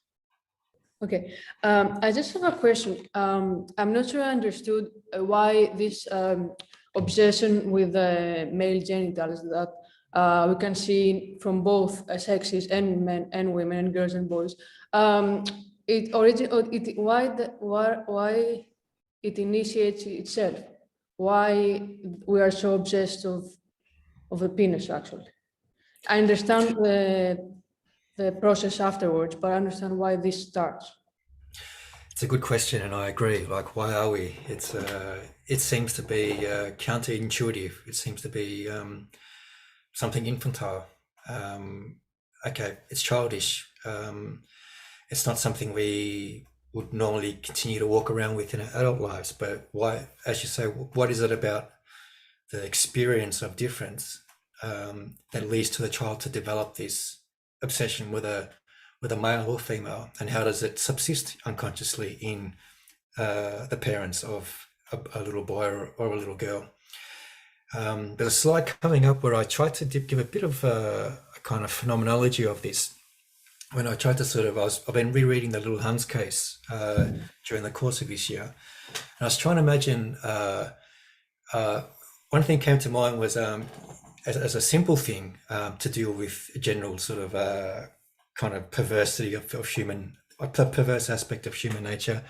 Okay, I just have a question. I'm not sure I understood why this obsession with the male genitals that we can see from both sexes and men and women and girls and boys. Why it initiates itself? Why we are so obsessed of the penis? Actually, I understand the process afterwards, but I understand why this starts. It's a good question, and I agree. Like, why are we? It seems to be counterintuitive. It seems to be something infantile. Okay, it's childish. It's not something we would normally continue to walk around with in our adult lives. But why, as you say, what is it about the experience of difference that leads to the child to develop this obsession with a male or female, and how does it subsist unconsciously in the parents of a little boy or a little girl? There's a slide coming up where I tried to give a bit of a kind of phenomenology of this. When I tried to I've been rereading the Little Huns case during the course of this year, and I was trying to imagine. One thing came to mind was as a simple thing to deal with a general sort of kind of perversity of human, a perverse aspect of human nature.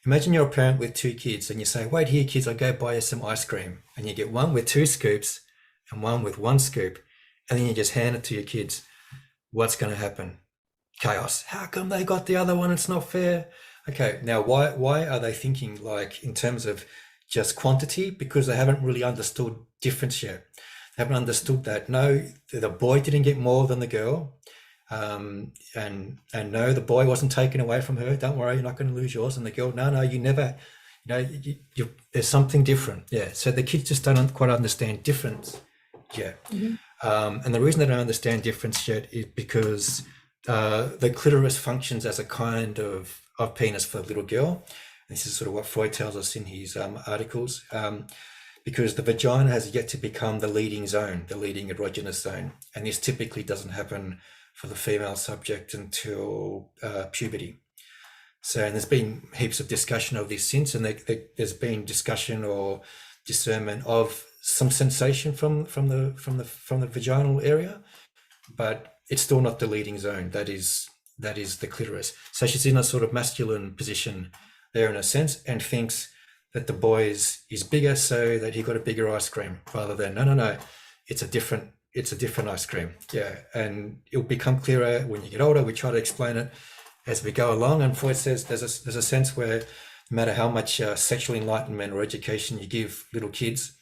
Imagine you're a parent with two kids and you say, wait here kids, I'll go buy you some ice cream. And you get one with 2 scoops and one with 1 scoop. And then you just hand it to your kids. What's going to happen? Chaos. How come they got the other one? It's not fair. Okay, now why are they thinking like in terms of just quantity? Because they haven't really understood difference yet. They haven't understood that, no, the boy didn't get more than the girl. And no, the boy wasn't taken away from her. Don't worry, you're not going to lose yours. And the girl, no, you never, there's something different. Yeah. So the kids just don't quite understand difference yet. Mm-hmm. And the reason they don't understand difference yet is because the clitoris functions as a kind of penis for a little girl. This is sort of what Freud tells us in his articles. Because the vagina has yet to become the leading zone, the leading erogenous zone. And this typically doesn't happen for the female subject until puberty. So, and there's been heaps of discussion of this since, and there's been discussion or discernment of some sensation from the vaginal area, but it's still not the leading zone. That is the clitoris. So she's in a sort of masculine position there in a sense, and thinks that the boy is bigger, so that he got a bigger ice cream, rather than no, it's a different ice cream. Yeah, and it'll become clearer when you get older. We try to explain it as we go along, and Freud says there's a sense where no matter how much sexual enlightenment or education you give little kids,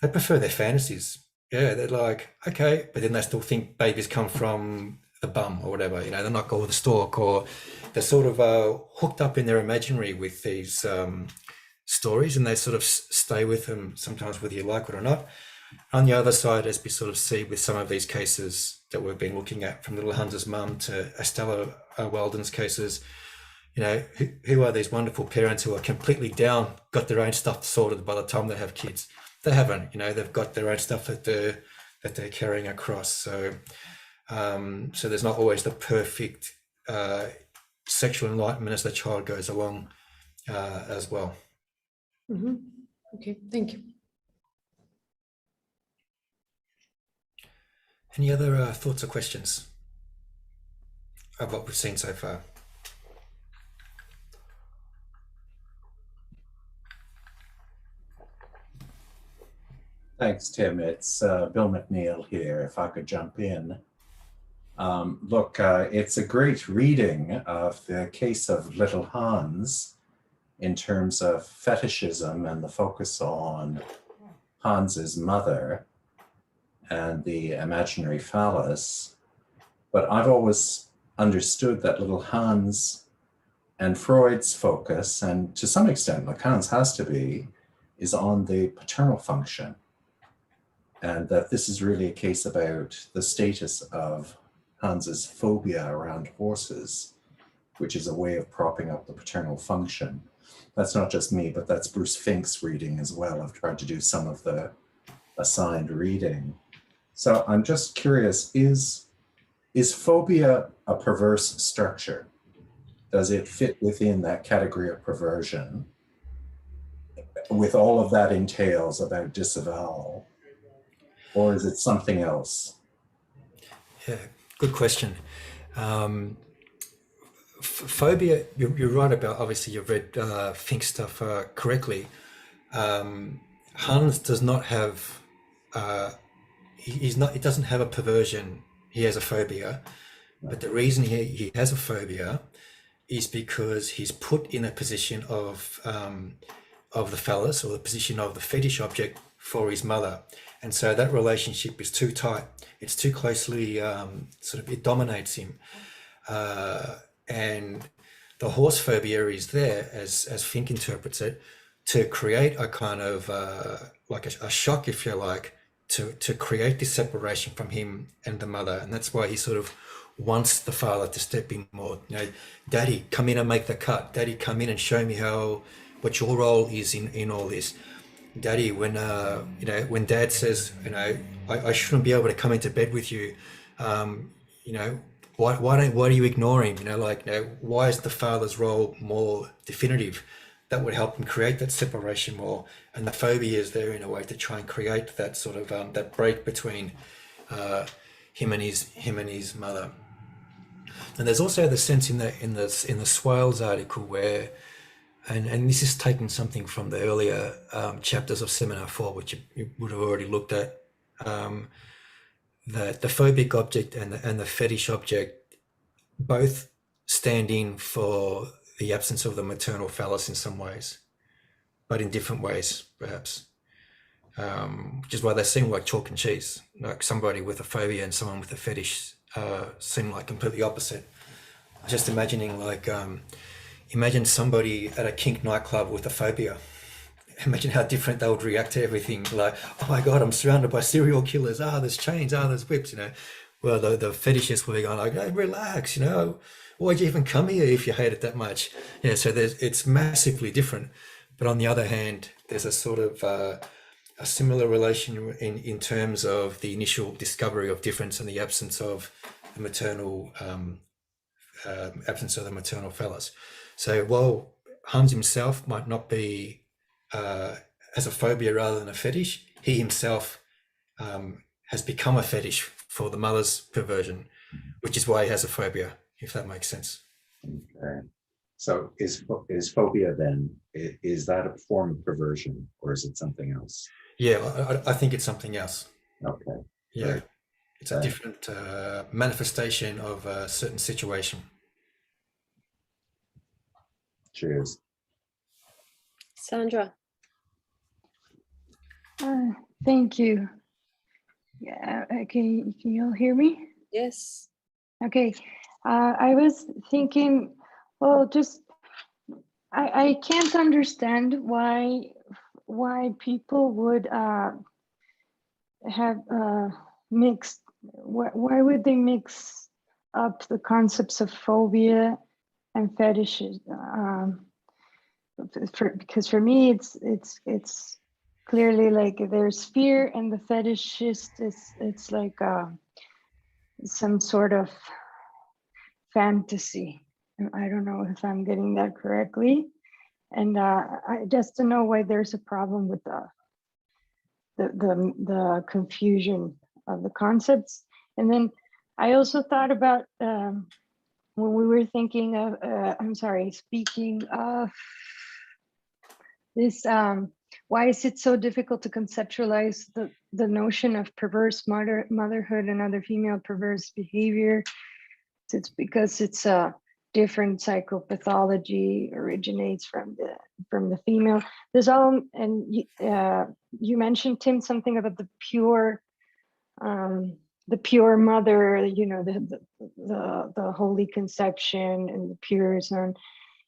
they prefer their fantasies. Yeah, they're like, okay, but then they still think babies come from the bum or whatever, they're not go with the stork, or they're sort of hooked up in their imaginary with these stories, and they sort of stay with them sometimes whether you like it or not. On the other side, as we sort of see with some of these cases that we've been looking at, from Little Huns's mum to Estella Walden's cases, who are these wonderful parents who are completely down, got their own stuff sorted by the time they have kids? They haven't, they've got their own stuff that they're carrying across. So there's not always the perfect sexual enlightenment as the child goes along as well. Mm-hmm. Okay, thank you. Any other thoughts or questions of what we've seen so far? Thanks, Tim. It's Bill McNeil here, if I could jump in. Look, it's a great reading of the case of Little Hans in terms of fetishism and the focus on Hans's mother and the imaginary phallus, but I've always understood that little Hans and Freud's focus, and to some extent Lacan's has to be, is on the paternal function, and that this is really a case about the status of Hans's phobia around horses, which is a way of propping up the paternal function. That's not just me, but that's Bruce Fink's reading as well. I've tried to do some of the assigned reading. So I'm just curious, is phobia a perverse structure? Does it fit within that category of perversion with all of that entails about disavowal? Or is it something else? Yeah, good question. Phobia, you're right about, obviously you've read Fink stuff correctly. Hans does not have, he doesn't have a perversion, he has a phobia. But the reason he has a phobia is because he's put in a position of the phallus, or the position of the fetish object for his mother. And so that relationship is too tight. It's too closely, it dominates him. And the horse phobia is there, as Fink interprets it, to create a kind of like a shock, if you like, to create this separation from him and the mother. And that's why he sort of wants the father to step in more. Daddy, come in and make the cut. Daddy, come in and show me what your role is in all this. Daddy, when when Dad says, I shouldn't be able to come into bed with you, why are you ignoring? Why is the father's role more definitive? That would help him create that separation more. And the phobia is there in a way to try and create that sort of that break between him and his mother. And there's also the sense in the Swales article where, and this is taking something from the earlier chapters of Seminar 4, which you would have already looked at, that the phobic object and the fetish object both stand in for the absence of the maternal phallus in some ways, but in different ways, perhaps. Which is why they seem like chalk and cheese. Like somebody with a phobia and someone with a fetish seem like completely opposite. Just imagining imagine somebody at a kink nightclub with a phobia. Imagine how different they would react to everything. Like, oh my God, I'm surrounded by serial killers. There's chains. There's whips. Well, the fetishists will be going like, hey, relax. Why'd you even come here if you hate it that much? So it's massively different. But on the other hand, there's a sort of a similar relation in terms of the initial discovery of difference and the absence of the maternal phallus. So while Hans himself might not be has a phobia rather than a fetish, he himself has become a fetish for the mother's perversion, which is why he has a phobia, if that makes sense. Okay. So is phobia then, is that a form of perversion or is it something else? Yeah, I think it's something else. Okay. Yeah, Right. it's a different manifestation of a certain situation. Cheers. Sandra. Thank you. Yeah, okay, can you all hear me? Yes. Okay, I was thinking, well, I can't understand why people would have mixed, why would they mix up the concepts of phobia and fetishes? Because for me, it's clearly like there's fear, and the fetishist it's like some sort of fantasy. I don't know if I'm getting that correctly, and I just don't know why there's a problem with the confusion of the concepts. And then I also thought about when we were thinking of speaking of this, why is it so difficult to conceptualize the notion of perverse motherhood and other female perverse behavior? It's because it's different psychopathology originates from the female. There's all, and you mentioned, Tim, something about the pure mother, you know, the holy conception and the pure son.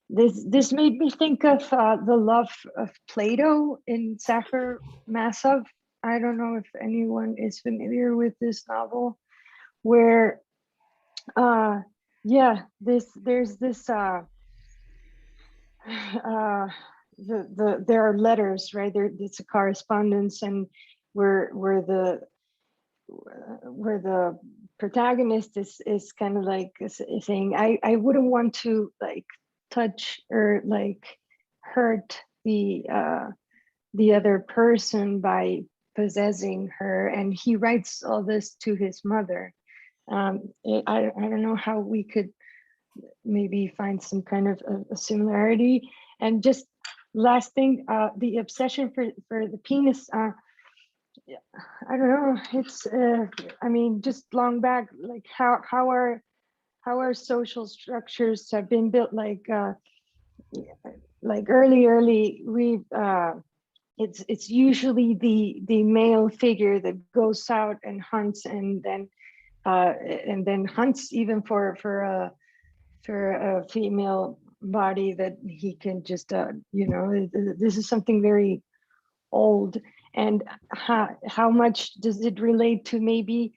This made me think of the love of Plato in Sacher Masoch. I don't know if anyone is familiar with this novel, where there's this there are letters, right? It's a correspondence, and where the protagonist is kind of like saying, I wouldn't want to like touch or like hurt the other person by possessing her, and he writes all this to his mother. I don't know how we could maybe find some kind of a similarity. And just last thing, the obsession for the penis, I don't know, it's I mean, just long back, like how our social structures have been built, like early we it's usually the male figure that goes out and hunts, and then hunts even for a female body that he can just you know, this is something very old. And how much does it relate to maybe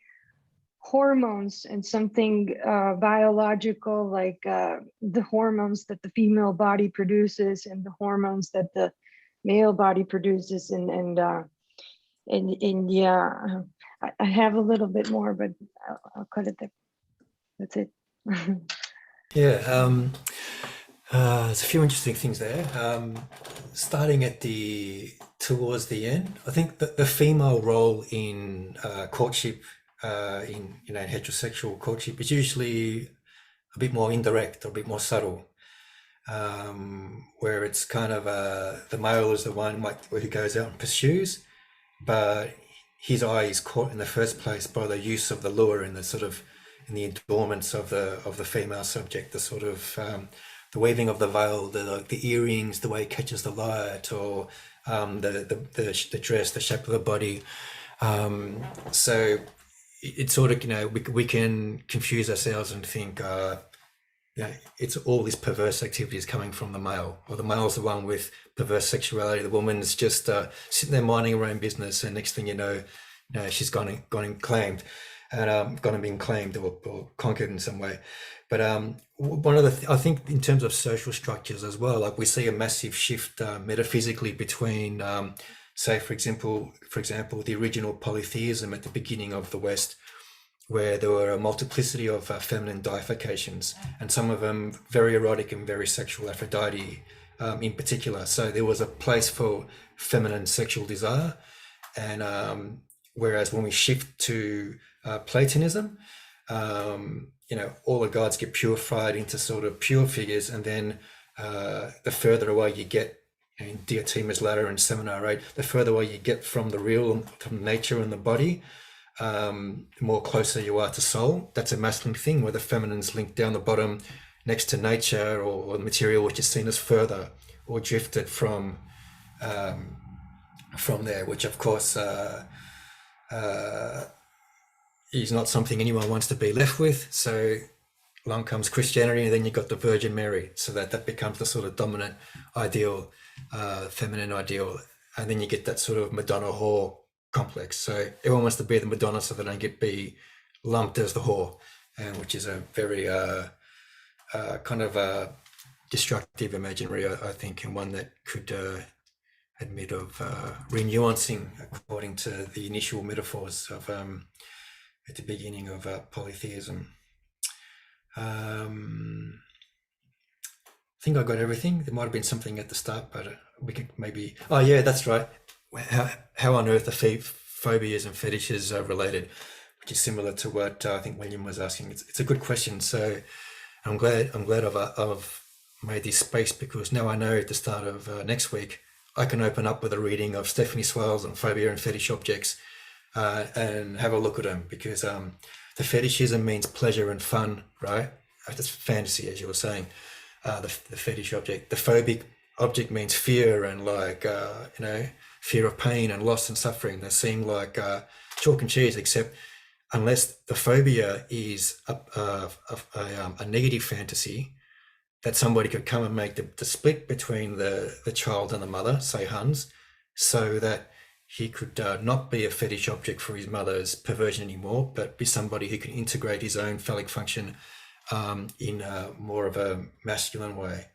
hormones and something biological, like the hormones that the female body produces and the hormones that the male body produces, and yeah, I have a little bit more, but I'll cut it there. That's it. Yeah, there's a few interesting things there. Starting towards the end, I think that the female role in courtship, in heterosexual courtship, is usually a bit more indirect or a bit more subtle, where it's kind of the male is the one who goes out and pursues, but his eye is caught in the first place by the use of the lure and the sort of in the endowments of the female subject, the sort of the weaving of the veil, the earrings, the way it catches the light, or the dress, the shape of the body. So it's sort of, we can confuse ourselves and think, it's all this perverse activity is coming from the male, or the male's the one with perverse sexuality. The woman's just sitting there minding her own business, and next thing you know, she's gone and claimed. And gone and been claimed or conquered in some way. But one of I think in terms of social structures as well, like we see a massive shift metaphysically between, say, for example, the original polytheism at the beginning of the West, where there were a multiplicity of feminine deifications, and some of them very erotic and very sexual, Aphrodite in particular. So there was a place for feminine sexual desire, and whereas when we shift to Platonism, all the gods get purified into sort of pure figures, and then the further away you get, in Diotima's Ladder and Seminar 8, the further away you get from the real, from nature and the body, the more closer you are to soul. That's a masculine thing, where the feminine's linked down the bottom next to nature or material, which is seen as further or drifted from there, which of course is not something anyone wants to be left with. So along comes Christianity, and then you've got the Virgin Mary, so that becomes the sort of dominant ideal, feminine ideal, and then you get that sort of Madonna whore complex. So everyone wants to be the Madonna so they don't be lumped as the whore, and which is a very kind of a destructive imaginary, I think, and one that could admit of renuancing according to the initial metaphors of at the beginning of polytheism. I think I got everything. There might have been something at the start, but we could maybe. Oh yeah, that's right. How on earth are phobias and fetishes are related, which is similar to what I think William was asking. It's a good question. So I'm glad I've made this space, because now I know at the start of next week I can open up with a reading of Stephanie Swales on phobia and fetish objects and have a look at them, because the fetishism means pleasure and fun, right? just fantasy, as you were saying, the fetish object. The phobic object means fear and like, fear of pain and loss and suffering. They seem like chalk and cheese, except unless the phobia is a negative fantasy, that somebody could come and make the split between the child and the mother, say Hans, so that he could not be a fetish object for his mother's perversion anymore, but be somebody who can integrate his own phallic function in more of a masculine way.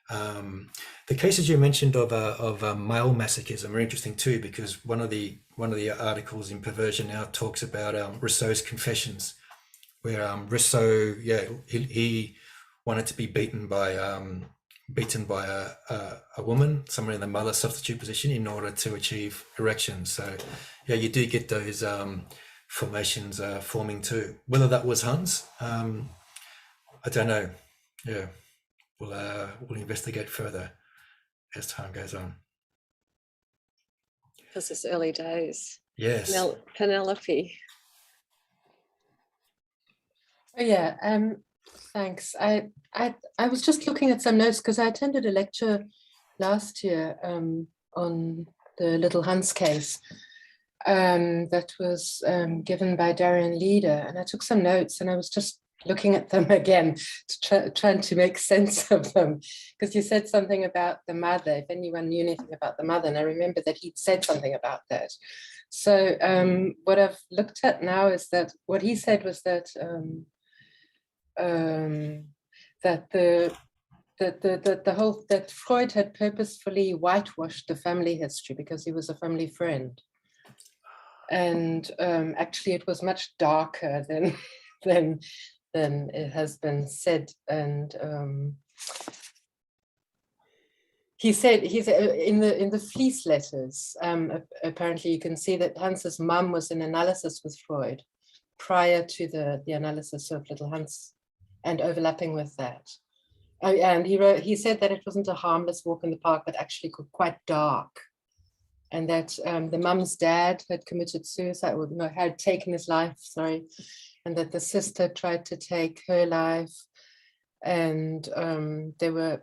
The cases you mentioned of male masochism are interesting too, because one of the articles in Perversion now talks about Rousseau's Confessions, where Rousseau, he wanted to be beaten by a woman, someone in the mother substitute position, in order to achieve erection. So yeah, you do get those formations forming too. Whether that was Hans, I don't know. Yeah, we'll investigate further as time goes on. Because it's early days. Yes. Penelope. Oh, yeah, thanks. I was just looking at some notes because I attended a lecture last year on the Little Hans case that was given by Darian Leader, and I took some notes and I was just looking at them again to trying to make sense of them, because you said something about the mother, if anyone knew anything about the mother, and I remember that he'd said something about that. So what I've looked at now is that what he said was that that Freud had purposefully whitewashed the family history because he was a family friend, and actually it was much darker than it has been said. And he said in the Fleece letters, apparently you can see that Hans's mum was in analysis with Freud prior to the analysis of Little Hans, and overlapping with that. And he said that it wasn't a harmless walk in the park, but actually quite dark. And that the mum's dad had committed suicide, or no, had taken his life, sorry. And that the sister tried to take her life. And there were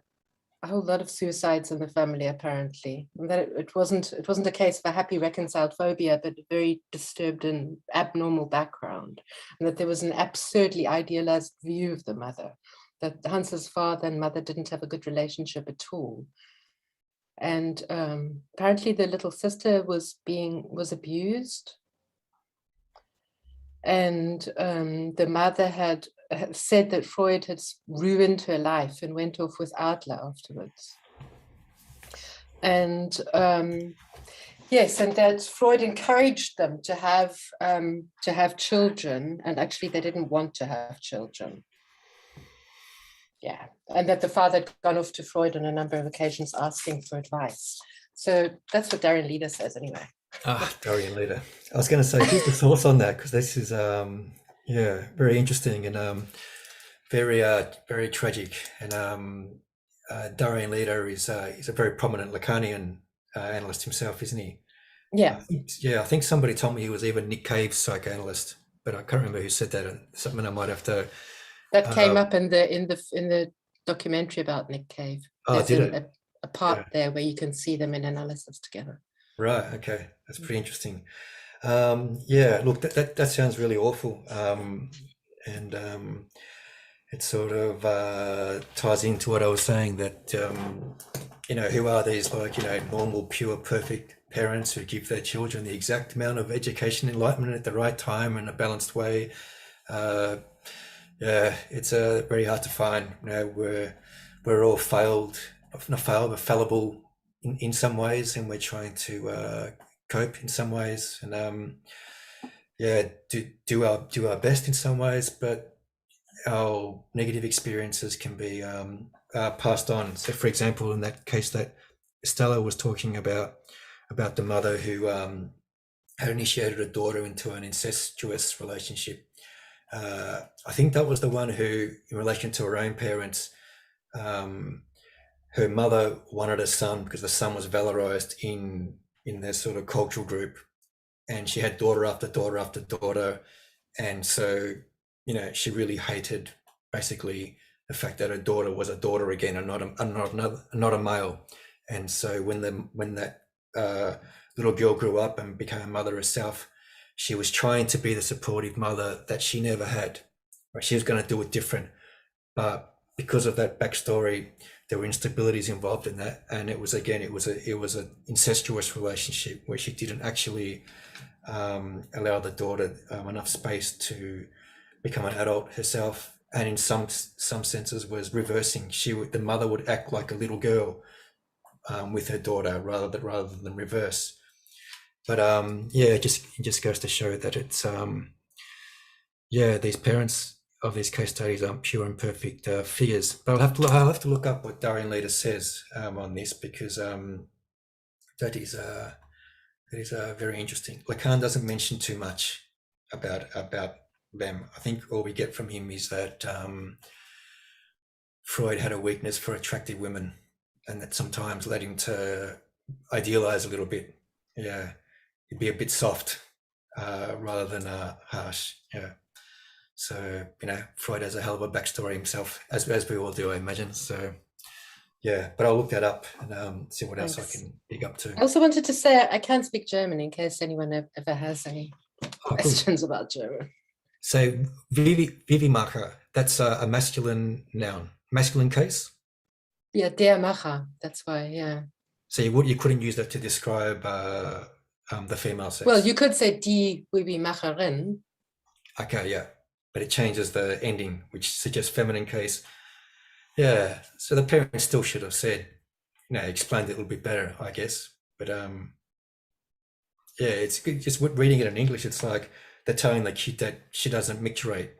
a whole lot of suicides in the family, apparently. And that it wasn't a case of a happy reconciled phobia, but a very disturbed and abnormal background. And that there was an absurdly idealized view of the mother, that Hans's father and mother didn't have a good relationship at all. And apparently the little sister was abused. And the mother had said that Freud had ruined her life and went off with Adler afterwards. And yes, and that Freud encouraged them to have children, and actually they didn't want to have children. Yeah, and that the father had gone off to Freud on a number of occasions asking for advice. So that's what Darian Leader says anyway. Darian Leader. I was going to say, here's the thoughts on that, because this is, very interesting and very tragic. And Darian Leader is a very prominent Lacanian analyst himself, isn't he? Yeah. I think somebody told me he was even Nick Cave's psychoanalyst, but I can't remember who said that. Something I might have to. That came up in the documentary about Nick Cave. Oh, did it? A part there where you can see them in analysis together. Right. Okay, that's pretty interesting. Look, that sounds really awful, and it sort of ties into what I was saying, that who are these normal, pure, perfect parents who give their children the exact amount of education, enlightenment at the right time in a balanced way. It's very hard to find. We're all fallible in some ways, and we're trying to cope in some ways, and do our best in some ways, but our negative experiences can be passed on. So, for example, in that case that Stella was talking about the mother who had initiated a daughter into an incestuous relationship. I think that was the one who, in relation to her own parents, her mother wanted a son because the son was valorized in their sort of cultural group, and she had daughter after daughter after daughter, and so she really hated basically the fact that her daughter was a daughter again and not a male. And so when that little girl grew up and became a mother herself, she was trying to be the supportive mother that she never had. Right? She was going to do it different, but because of that backstory, there were instabilities involved in that, and it was an incestuous relationship where she didn't actually allow the daughter enough space to become an adult herself, and in some senses was reversing. The mother would act like a little girl with her daughter rather than reverse. But it just goes to show that it's these parents of these case studies aren't pure and perfect figures. But I'll have to look up what Darian Leder says on this, because that is very interesting. Lacan doesn't mention too much about them. I think all we get from him is that Freud had a weakness for attractive women, and that sometimes led him to idealize a little bit. Yeah, he'd be a bit soft rather than harsh. Yeah. So, Freud has a hell of a backstory himself, as we all do, I imagine. So, yeah, but I'll look that up and see what else I can dig up to. I also wanted to say I can speak German in case anyone ever has any questions about German. So, Vivimacher, that's a masculine noun, masculine case? Yeah, der Macher, that's why, yeah. So you couldn't use that to describe the female sex? Well, you could say die Vivimacherin. Okay, yeah. But it changes the ending, which suggests feminine case. Yeah, so the parents still should have said, explained it a little bit better, I guess. But it's good. Just reading it in English, it's like they're telling the kid that she doesn't micturate,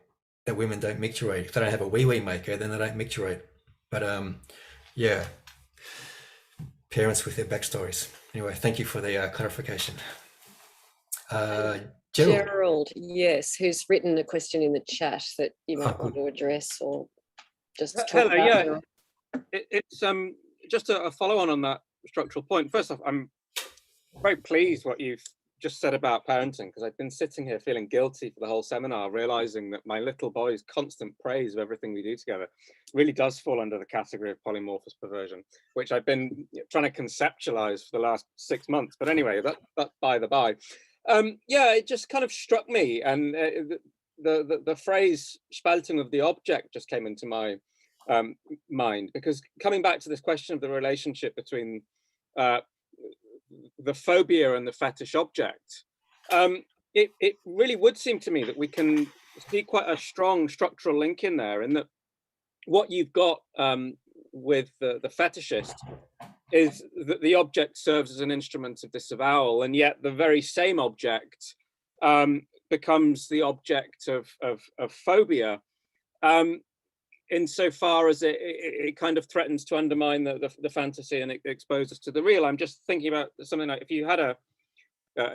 that women don't micturate. If they don't have a wee-wee maker, then they don't micturate. But parents with their backstories. Anyway, thank you for the clarification. Gerald, yes, who's written a question in the chat that you might want to address or just talk hello, about. It's just a follow on that structural point. First off, I'm very pleased what you've just said about parenting, because I've been sitting here feeling guilty for the whole seminar, realizing that my little boy's constant praise of everything we do together really does fall under the category of polymorphous perversion, which I've been trying to conceptualize for the last 6 months. But anyway, that by the by. It just kind of struck me, and the phrase "Spaltung of the object" just came into my mind, because coming back to this question of the relationship between the phobia and the fetish object, it really would seem to me that we can see quite a strong structural link in there, in that what you've got with the fetishist is that the object serves as an instrument of disavowal, and yet the very same object becomes the object of phobia, insofar as it kind of threatens to undermine the fantasy and it exposes to the real. I'm just thinking about something like, if you had a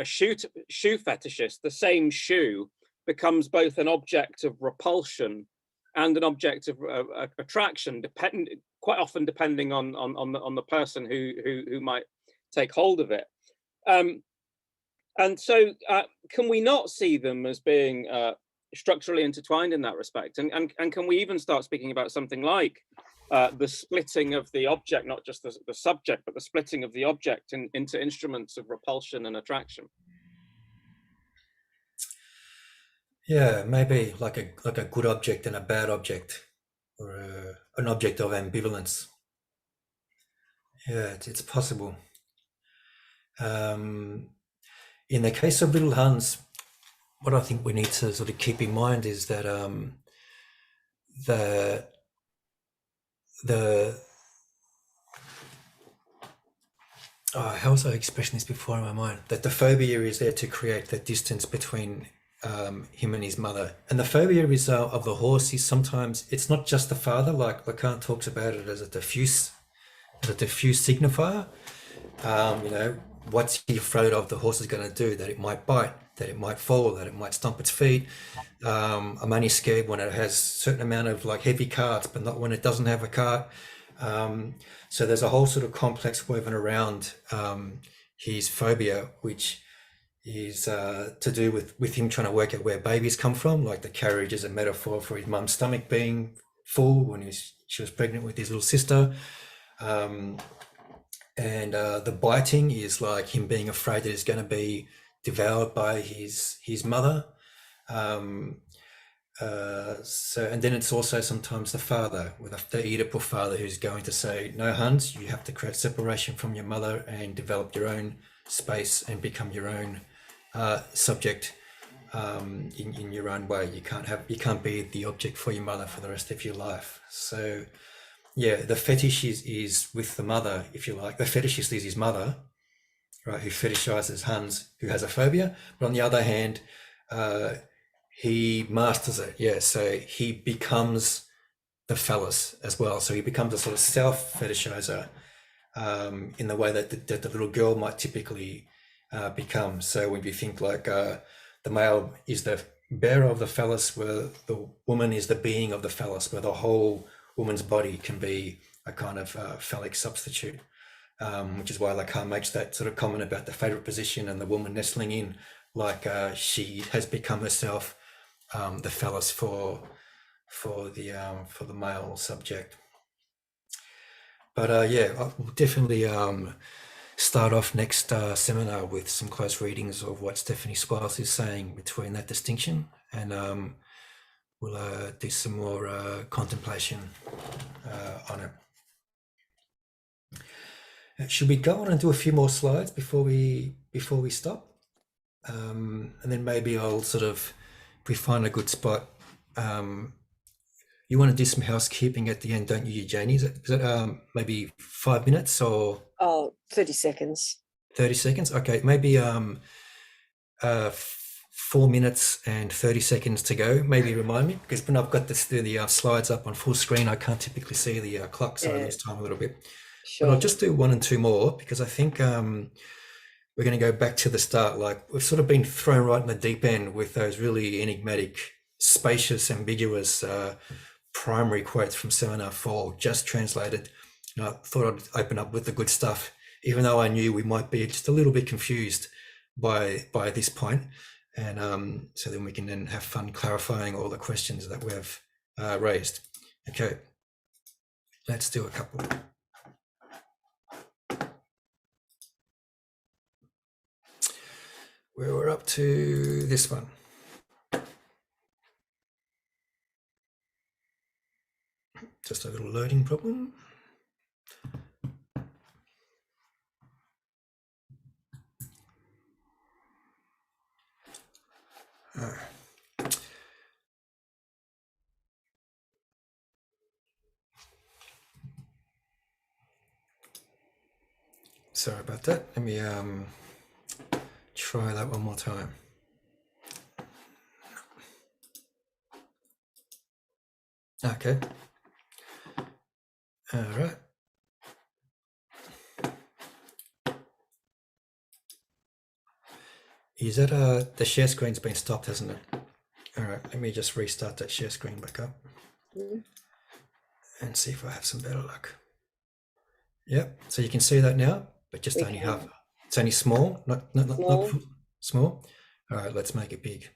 shoe fetishist, the same shoe becomes both an object of repulsion and an object of attraction, quite often depending on the person who might take hold of it. And so can we not see them as being structurally intertwined in that respect? And can we even start speaking about something like the splitting of the object, not just the subject, but the splitting of the object into instruments of repulsion and attraction? Yeah, maybe like a good object and a bad object, or an object of ambivalence. Yeah, it's possible. In the case of Little Hans, what I think we need to sort of keep in mind is that how was I expressing this before in my mind? That the phobia is there to create that distance between him and his mother, and the phobia is of the horse is sometimes, it's not just the father, like Lacan talks about it as a diffuse signifier. What's he afraid of the horse is going to do? That it might bite, that it might fall, that it might stomp its feet. I'm only scared when it has a certain amount of like heavy carts, but not when it doesn't have a cart. So there's a whole sort of complex woven around his phobia, which is to do with him trying to work out where babies come from. Like the carriage is a metaphor for his mum's stomach being full when she was pregnant with his little sister. And the biting is like him being afraid that he's going to be devoured by his mother. And then it's also sometimes the father, with the Oedipal father, who's going to say, no, Hans, you have to create separation from your mother and develop your own space and become your own subject in your own way. You can't be the object for your mother for the rest of your life. So yeah, the fetish is with the mother, if you like. The fetishist is his mother, right, who fetishizes Hans, who has a phobia. But on the other hand, he masters it. Yeah, so he becomes the phallus as well. So he becomes a sort of self-fetishizer in the way that the little girl might typically become. So when you think like the male is the bearer of the phallus, where the woman is the being of the phallus, where the whole woman's body can be a kind of phallic substitute, which is why Lacan makes that sort of comment about the favorite position and the woman nestling in, like she has become herself the phallus for the male subject. But yeah, I'll definitely start off next seminar with some close readings of what Stephanie Swiles is saying between that distinction, and we'll do some more contemplation on it. Should we go on and do a few more slides before we stop? And then maybe I'll sort of, if we find a good spot, you want to do some housekeeping at the end, don't you, Janie? Is it maybe 5 minutes or? Oh, 30 seconds. 30 seconds? Okay, maybe 4 minutes and 30 seconds to go. Maybe remind me, because when I've got the slides up on full screen, I can't typically see the clock, so I lose time a little bit. Sure. But I'll just do 1 and 2 more, because I think we're going to go back to the start. Like, we've sort of been thrown right in the deep end with those really enigmatic, spacious, ambiguous primary quotes from Seminar 4, just translated. And I thought I'd open up with the good stuff, even though I knew we might be just a little bit confused by this point. And so then we can then have fun clarifying all the questions that we've raised. Okay, let's do a couple. We're up to this one. Just a little loading problem. Sorry about that. Let me try that one more time. Okay. All right. Is that the share screen's been stopped, hasn't it? All right, let me just restart that share screen back up and see if I have some better luck. Yep, so you can see that now, but just only half. It's only small, not small. All right, let's make it big.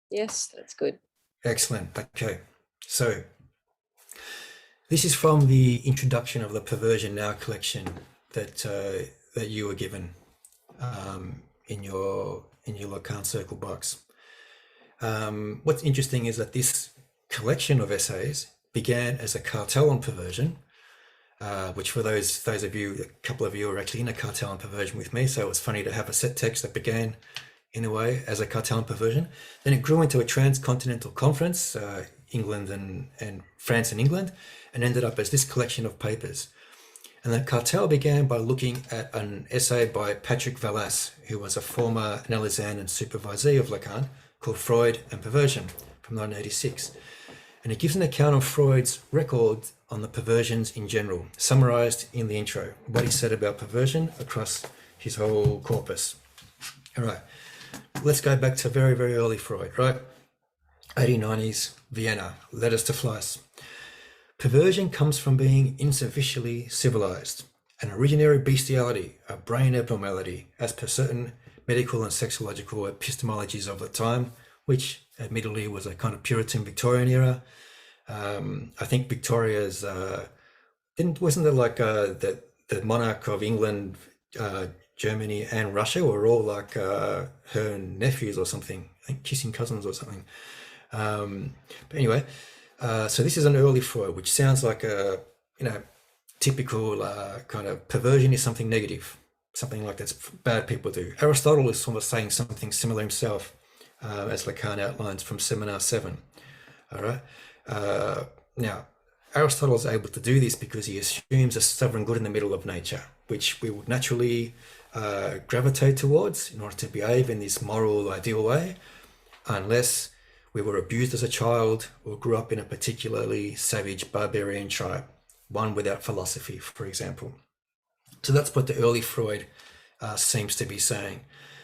Yes, that's good. Excellent. Okay, so this is from the introduction of the Perversion Now collection that you were given in your Lacan circle box. What's interesting is that this collection of essays began as a cartel on perversion, which for those of you, a couple of you are actually in a cartel on perversion with me, so it was funny to have a set text that began in a way as a cartel on perversion. Then it grew into a transcontinental conference, England and France and England, and ended up as this collection of papers. And the cartel began by looking at an essay by Patrick Vallas, who was a former analysand and supervisee of Lacan, called Freud and Perversion from 1986. And it gives an account of Freud's record on the perversions in general, summarized in the intro, what he said about perversion across his whole corpus. All right, let's go back to very, very early Freud, right? 1890s, Vienna, letters to Fleiss. Perversion comes from being insufficiently civilized, an originary bestiality, a brain abnormality, as per certain medical and sexological epistemologies of the time, which admittedly was a kind of Puritan Victorian era. I think Victoria's wasn't it like the monarch of England, Germany, and Russia were all like her nephews or something, I think kissing cousins or something. But anyway, so this is an early Freud, which sounds like a typical kind of perversion is something negative, something like that's bad people do. Aristotle is almost saying something similar himself, as Lacan outlines from Seminar 7. All right. Now, Aristotle is able to do this because he assumes a sovereign good in the middle of nature, which we would naturally gravitate towards in order to behave in this moral, ideal way, unless we were abused as a child or grew up in a particularly savage barbarian tribe, one without philosophy, for example. So that's what the early Freud seems to be saying.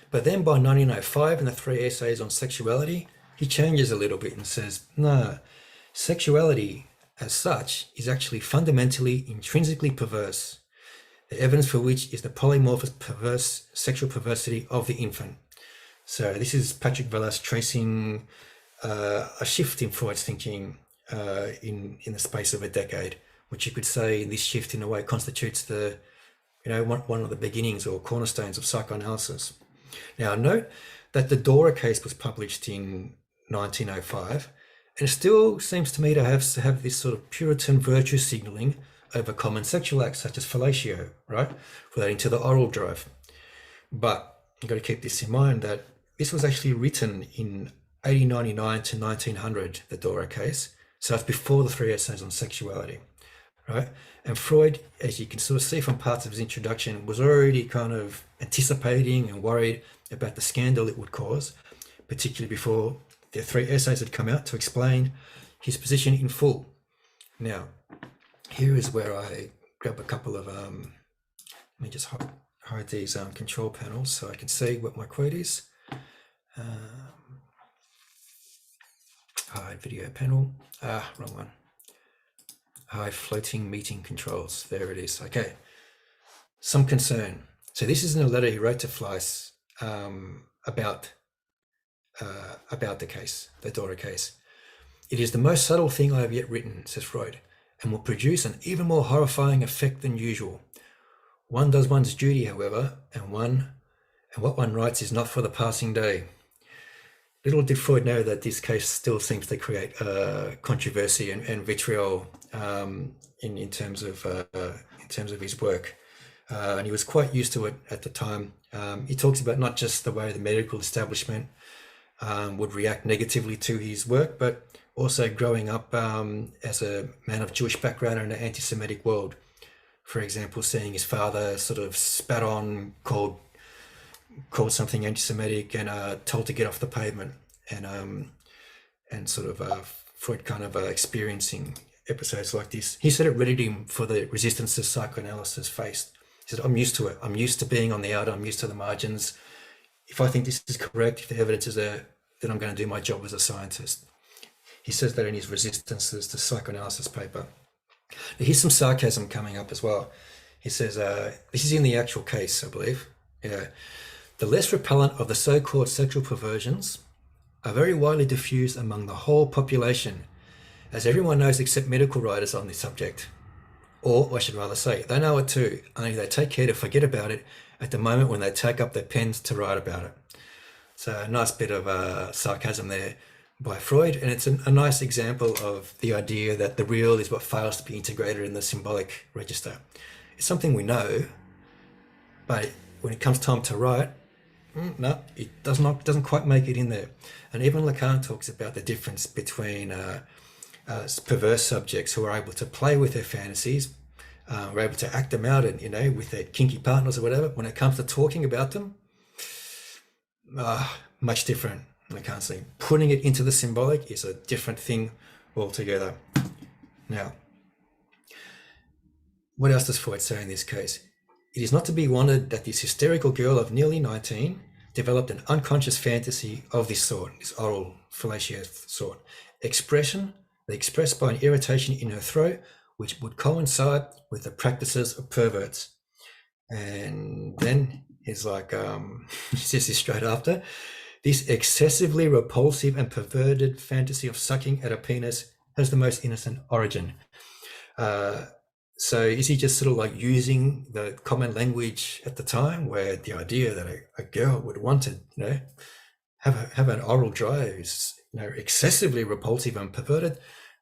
But then by 1905, in the 3 essays on sexuality, he changes a little bit and says, no, sexuality as such is actually fundamentally intrinsically perverse, the evidence for which is the polymorphous perverse sexual perversity of the infant. So this is Patrick Vellas tracing a shift in Freud's thinking in the space of a decade, which you could say this shift in a way constitutes the one of the beginnings or cornerstones of psychoanalysis. Now note that the Dora case was published in 1905, and it still seems to me to have this sort of Puritan virtue signaling over common sexual acts such as fellatio, right, relating to the oral drive. But you've got to keep this in mind that this was actually written in 1899 to 1900, the Dora case, so it's before the 3 essays on sexuality, right? And Freud, as you can sort of see from parts of his introduction, was already kind of anticipating and worried about the scandal it would cause, particularly before the 3 essays had come out to explain his position in full. Now, here is where I grab a couple of, let me just hide these control panels so I can see what my quote is. Hide video panel, wrong one. Hide floating meeting controls, there it is. Okay, some concern. So this is in a letter he wrote to Fleiss about the case, the Dora case. It is the most subtle thing I have yet written, says Freud, and will produce an even more horrifying effect than usual. One does one's duty, however, and what one writes is not for the passing day. Little did Freud know that this case still seems to create controversy and vitriol in terms of his work, and he was quite used to it at the time. He talks about not just the way the medical establishment would react negatively to his work, but also growing up as a man of Jewish background in an anti-Semitic world. For example, seeing his father sort of spat on, called something anti-Semitic, and told to get off the pavement, and sort of Freud kind of experiencing episodes like this. He said it readied him for the resistances psychoanalysis faced. He said, I'm used to it. I'm used to being on the outer. I'm used to the margins. If I think this is correct, if the evidence is there, then I'm going to do my job as a scientist. He says that in his Resistances to Psychoanalysis paper. Now, here's some sarcasm coming up as well. He says, this is in the actual case, I believe. Yeah. The less repellent of the so-called sexual perversions are very widely diffused among the whole population, as everyone knows except medical writers on this subject. Or, I should rather say, they know it too, only they take care to forget about it at the moment when they take up their pens to write about it. So a nice bit of sarcasm there by Freud, and it's a nice example of the idea that the real is what fails to be integrated in the symbolic register. It's something we know, but when it comes time to write, no, it doesn't quite make it in there. And even Lacan talks about the difference between perverse subjects who are able to play with their fantasies, are able to act them out, and with their kinky partners or whatever. When it comes to talking about them, much different. Lacan saying putting it into the symbolic is a different thing altogether. Now, what else does Freud say in this case? It is not to be wondered that this hysterical girl of nearly 19 developed an unconscious fantasy of this sort, this oral fellatio sort. Expressed by an irritation in her throat, which would coincide with the practices of perverts. And then he's like, he says this straight after, This excessively repulsive and perverted fantasy of sucking at a penis has the most innocent origin. So is he just sort of like using the common language at the time, where the idea that a girl would want to, have an oral drive is, excessively repulsive and perverted,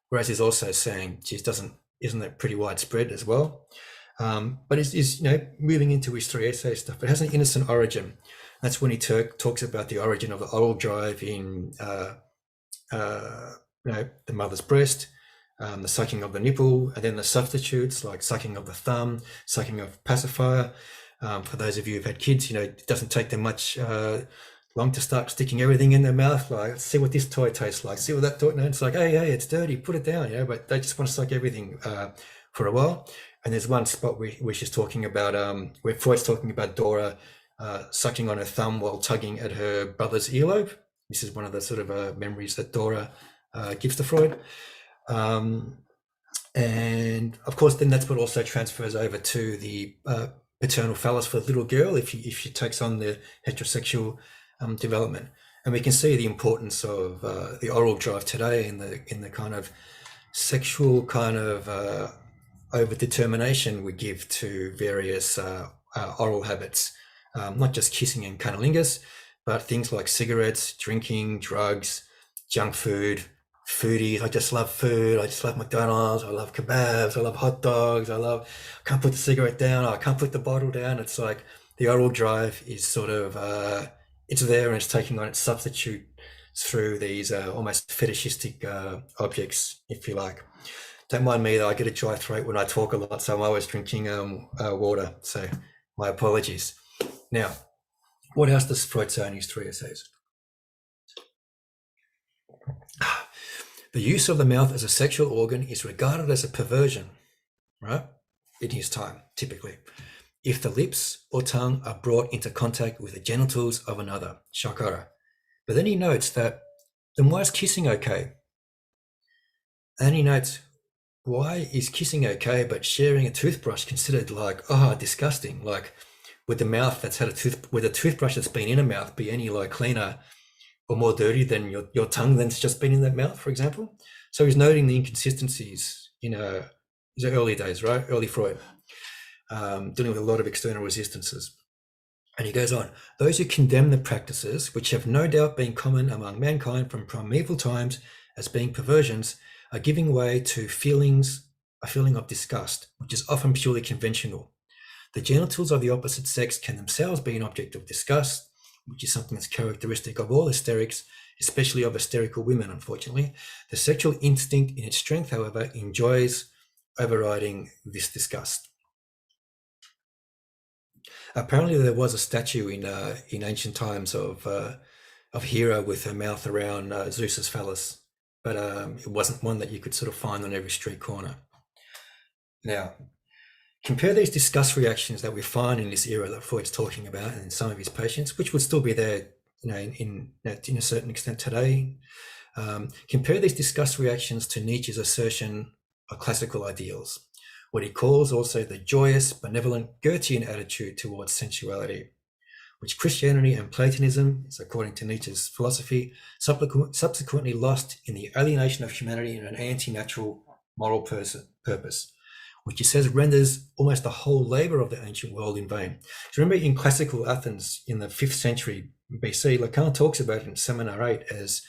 whereas he's also saying, geez, isn't that pretty widespread as well? But is moving into his three essay stuff. It has an innocent origin. That's when he talks about the origin of the oral drive in the mother's breast, the sucking of the nipple, and then the substitutes like sucking of the thumb, sucking of pacifier. For those of you who've had kids, it doesn't take them much long to start sticking everything in their mouth. Like, let's see what this toy tastes like. See what that toy. No, it's like, hey, it's dirty. Put it down. But they just want to suck everything for a while. And there's one spot where she's talking about where Freud's talking about Dora sucking on her thumb while tugging at her brother's earlobe. This is one of the sort of memories that Dora gives to Freud. And of course, then that's what also transfers over to the paternal phallus for the little girl if she takes on the heterosexual development. And we can see the importance of the oral drive today in the kind of sexual kind of over-determination we give to various oral habits, not just kissing and cunnilingus, but things like cigarettes, drinking, drugs, junk food, foodies. I just love food. I just love McDonald's. I love kebabs. I love hot dogs. I can't put the cigarette down. I can't put the bottle down. It's like the oral drive is sort of, it's there and it's taking on its substitute through these almost fetishistic objects, if you like. Don't mind me though, I get a dry throat when I talk a lot, so I'm always drinking water, so my apologies. Now, what else does Freud say in his three essays? The use of the mouth as a sexual organ is regarded as a perversion, right? In his time, typically. If the lips or tongue are brought into contact with the genitals of another, shakara. But then he notes that, then why is kissing okay? And he notes, why is kissing okay, but sharing a toothbrush considered like, disgusting? Like, would the mouth that's had would a toothbrush that's been in a mouth be any like cleaner or more dirty than your tongue that's just been in that mouth, for example? So he's noting the inconsistencies in his early days, right? Early Freud, dealing with a lot of external resistances. And he goes on, those who condemn the practices, which have no doubt been common among mankind from primeval times as being perversions, are giving way to a feeling of disgust, which is often purely conventional. The genitals of the opposite sex can themselves be an object of disgust, which is something that's characteristic of all hysterics, especially of hysterical women, unfortunately. The sexual instinct in its strength, however, enjoys overriding this disgust. Apparently there was a statue in ancient times of Hera with her mouth around Zeus's phallus, but it wasn't one that you could sort of find on every street corner. Now, compare these disgust reactions that we find in this era that Freud's talking about and in some of his patients, which would still be there, in a certain extent today. Compare these disgust reactions to Nietzsche's assertion of classical ideals, what he calls also the joyous, benevolent Goethean attitude towards sensuality, which Christianity and Platonism, according to Nietzsche's philosophy, subsequently lost in the alienation of humanity in an anti-natural moral purpose, which he says renders almost the whole labor of the ancient world in vain. So remember, in classical Athens in the 5th century BC, Lacan talks about it in Seminar 8 as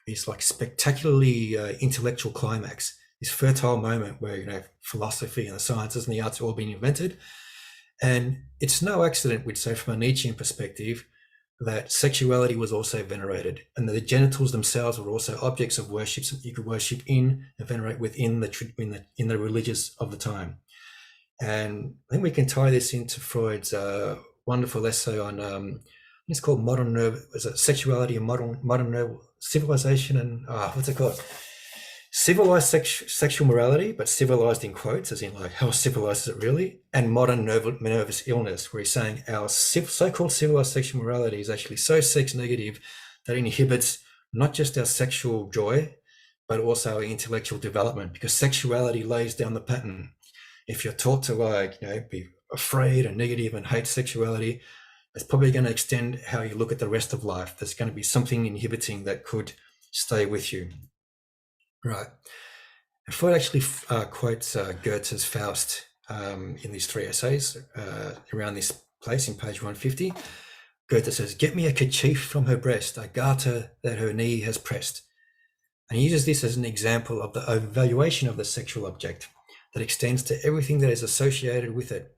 this like spectacularly intellectual climax, this fertile moment where philosophy and the sciences and the arts are all being invented. And it's no accident, we'd say, from a Nietzschean perspective, that sexuality was also venerated, and that the genitals themselves were also objects of worship that you could worship in and venerate within in the religious of the time. And I think we can tie this into Freud's wonderful essay on it's called Modern Nerve. Is it Sexuality and Modern Nerve Civilization and what's it called? Civilized sexual morality, but civilized in quotes, as in like how civilized is it really? And modern nervous illness, where he's saying our so-called civilized sexual morality is actually so sex negative that it inhibits not just our sexual joy, but also our intellectual development, because sexuality lays down the pattern. If you're taught to be afraid and negative and hate sexuality, It's probably going to extend how you look at the rest of life. There's going to be something inhibiting that could stay with you. Right. And Freud actually quotes Goethe's Faust in these 3 essays around this place in page 150. Goethe says, "Get me a kerchief from her breast, a garter that her knee has pressed." And he uses this as an example of the overvaluation of the sexual object that extends to everything that is associated with it.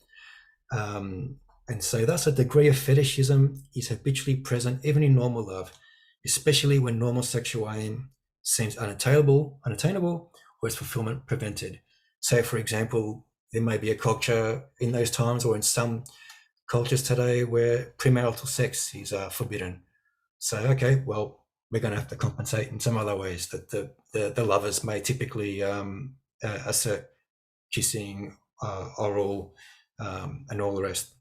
And so thus a degree of fetishism is habitually present even in normal love, especially when normal sexual aim seems unattainable or its fulfillment prevented. So, for example, there may be a culture in those times or in some cultures today where premarital sex is forbidden. So, okay, well, we're going to have to compensate in some other ways that the lovers may typically assert kissing, oral, and all the rest.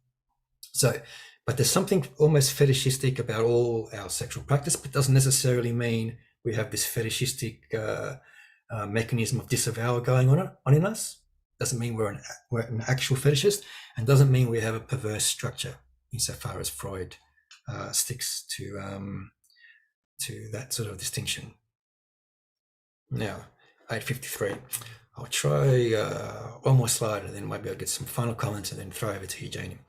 So, but there's something almost fetishistic about all our sexual practice, but doesn't necessarily mean we have this fetishistic mechanism of disavowal going on in us. Doesn't mean we're an actual fetishist, and doesn't mean we have a perverse structure insofar as Freud sticks to that sort of distinction. Now, 8:53. I'll try one more slide, and then maybe I'll get some final comments, and then throw over to you, Janie.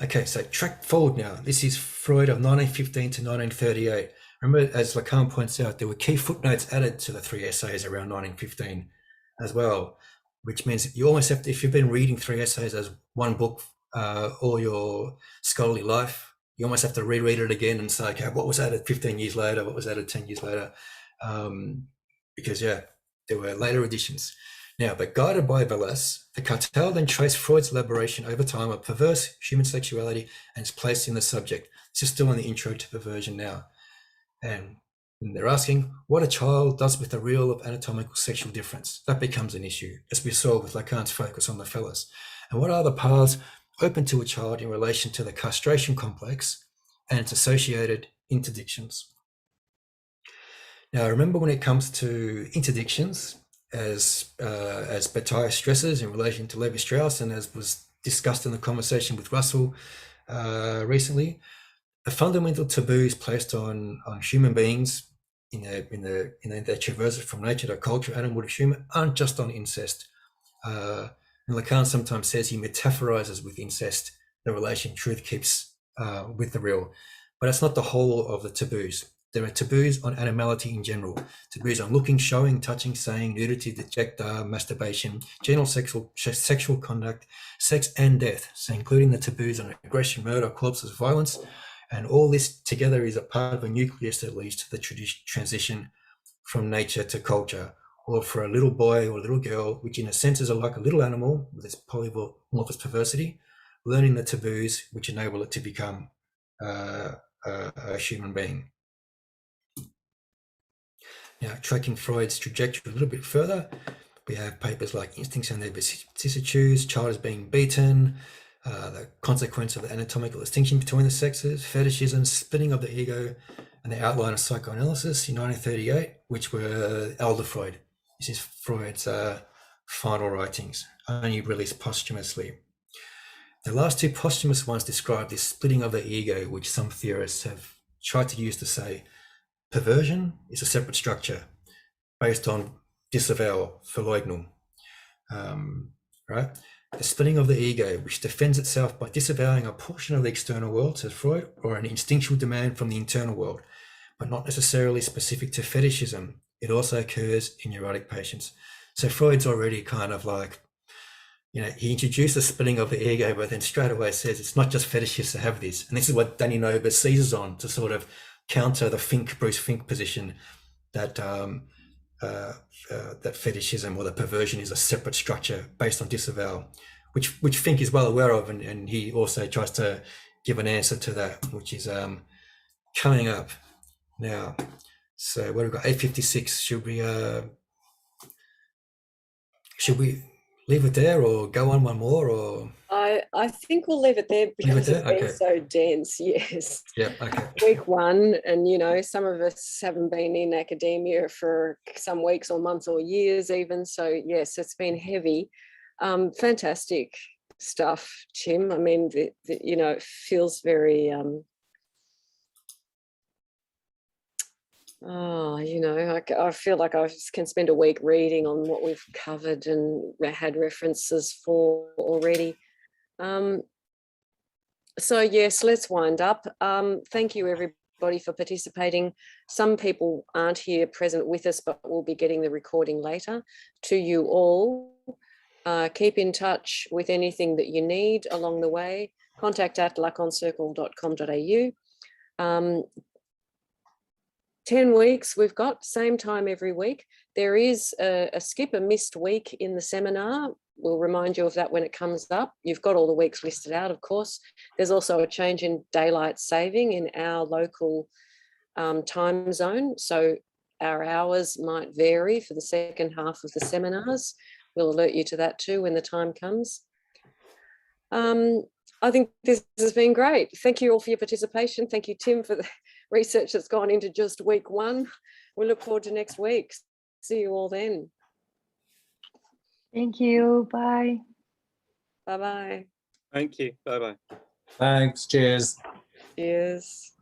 Okay, so track forward now. This is Freud of 1915 to 1938. Remember, as Lacan points out, there were key footnotes added to the 3 essays around 1915 as well, which means you almost have to, if you've been reading 3 essays as one book all your scholarly life, you almost have to reread it again and say, okay, what was added 15 years later? What was added 10 years later? Because, yeah, there were later editions. Now, but guided by Phallus, the cartel then traced Freud's elaboration over time of perverse human sexuality and its place in the subject. This is still in the intro to Perversion now. And they're asking what a child does with the real of anatomical sexual difference. That becomes an issue, as we saw with Lacan's focus on the phallus. And what are the paths open to a child in relation to the castration complex and its associated interdictions? Now, remember, when it comes to interdictions, as Bataille stresses in relation to Levi-Strauss, and as was discussed in the conversation with Russell recently, the fundamental taboos placed on human beings in their traversal from nature to culture, animal to human, aren't just on incest. And Lacan sometimes says he metaphorizes with incest the relation truth keeps with the real, but that's not the whole of the taboos. There are taboos on animality in general, taboos on looking, showing, touching, saying, nudity, dejecta, masturbation, general sexual conduct, sex and death, so including the taboos on aggression, murder, corpses, violence, and all this together is a part of a nucleus that leads to the transition from nature to culture, or for a little boy or a little girl, which in a sense is like a little animal with its polymorphous perversity, learning the taboos which enable it to become a human being. Now, tracking Freud's trajectory a little bit further, we have papers like Instincts and Their Vicissitudes, Child is Being Beaten, the consequence of the anatomical distinction between the sexes, fetishism, splitting of the ego, and the outline of psychoanalysis in 1938, which were elder Freud. This is Freud's final writings, only released posthumously. The last 2 posthumous ones describe this splitting of the ego, which some theorists have tried to use to say perversion is a separate structure based on disavowal, phallus, right? The splitting of the ego, which defends itself by disavowing a portion of the external world, says Freud, or an instinctual demand from the internal world, but not necessarily specific to fetishism. It also occurs in neurotic patients. So Freud's already kind of like, you know, he introduced the splitting of the ego, but then straight away says it's not just fetishists to have this. And this is what Danny Nober seizes on to sort of counter the Bruce Fink position that that fetishism or the perversion is a separate structure based on disavowal, which Fink is well aware of, and he also tries to give an answer to that, which is coming up now. So what have we got? 8:56. Should we leave it there or go on one more, or? I think we'll leave it there because it's been so dense. Yes. Yeah. Okay. Week 1, and you know, some of us haven't been in academia for some weeks or months or years even. So yes, it's been heavy. Fantastic. stuff, Tim. I mean, you know, it feels very, you know, I feel like I can spend a week reading on what we've covered and had references for already. So yes, let's wind up. Thank you everybody for participating. Some people aren't here present with us, but we'll be getting the recording later. To you all, keep in touch with anything that you need along the way. Contact at lacancircle.com.au. 10 weeks we've got, same time every week. There is a missed week in the seminar. We'll remind you of that when it comes up. You've got all the weeks listed out, of course. There's also a change in daylight saving in our local time zone. So our hours might vary for the second half of the seminars. We'll alert you to that too when the time comes. I think this has been great. Thank you all for your participation. Thank you, Tim, for the research that's gone into just week 1. We look forward to next week. See you all then. Thank you. Bye. Bye-bye. Thank you. Bye-bye. Thanks. Cheers. Cheers.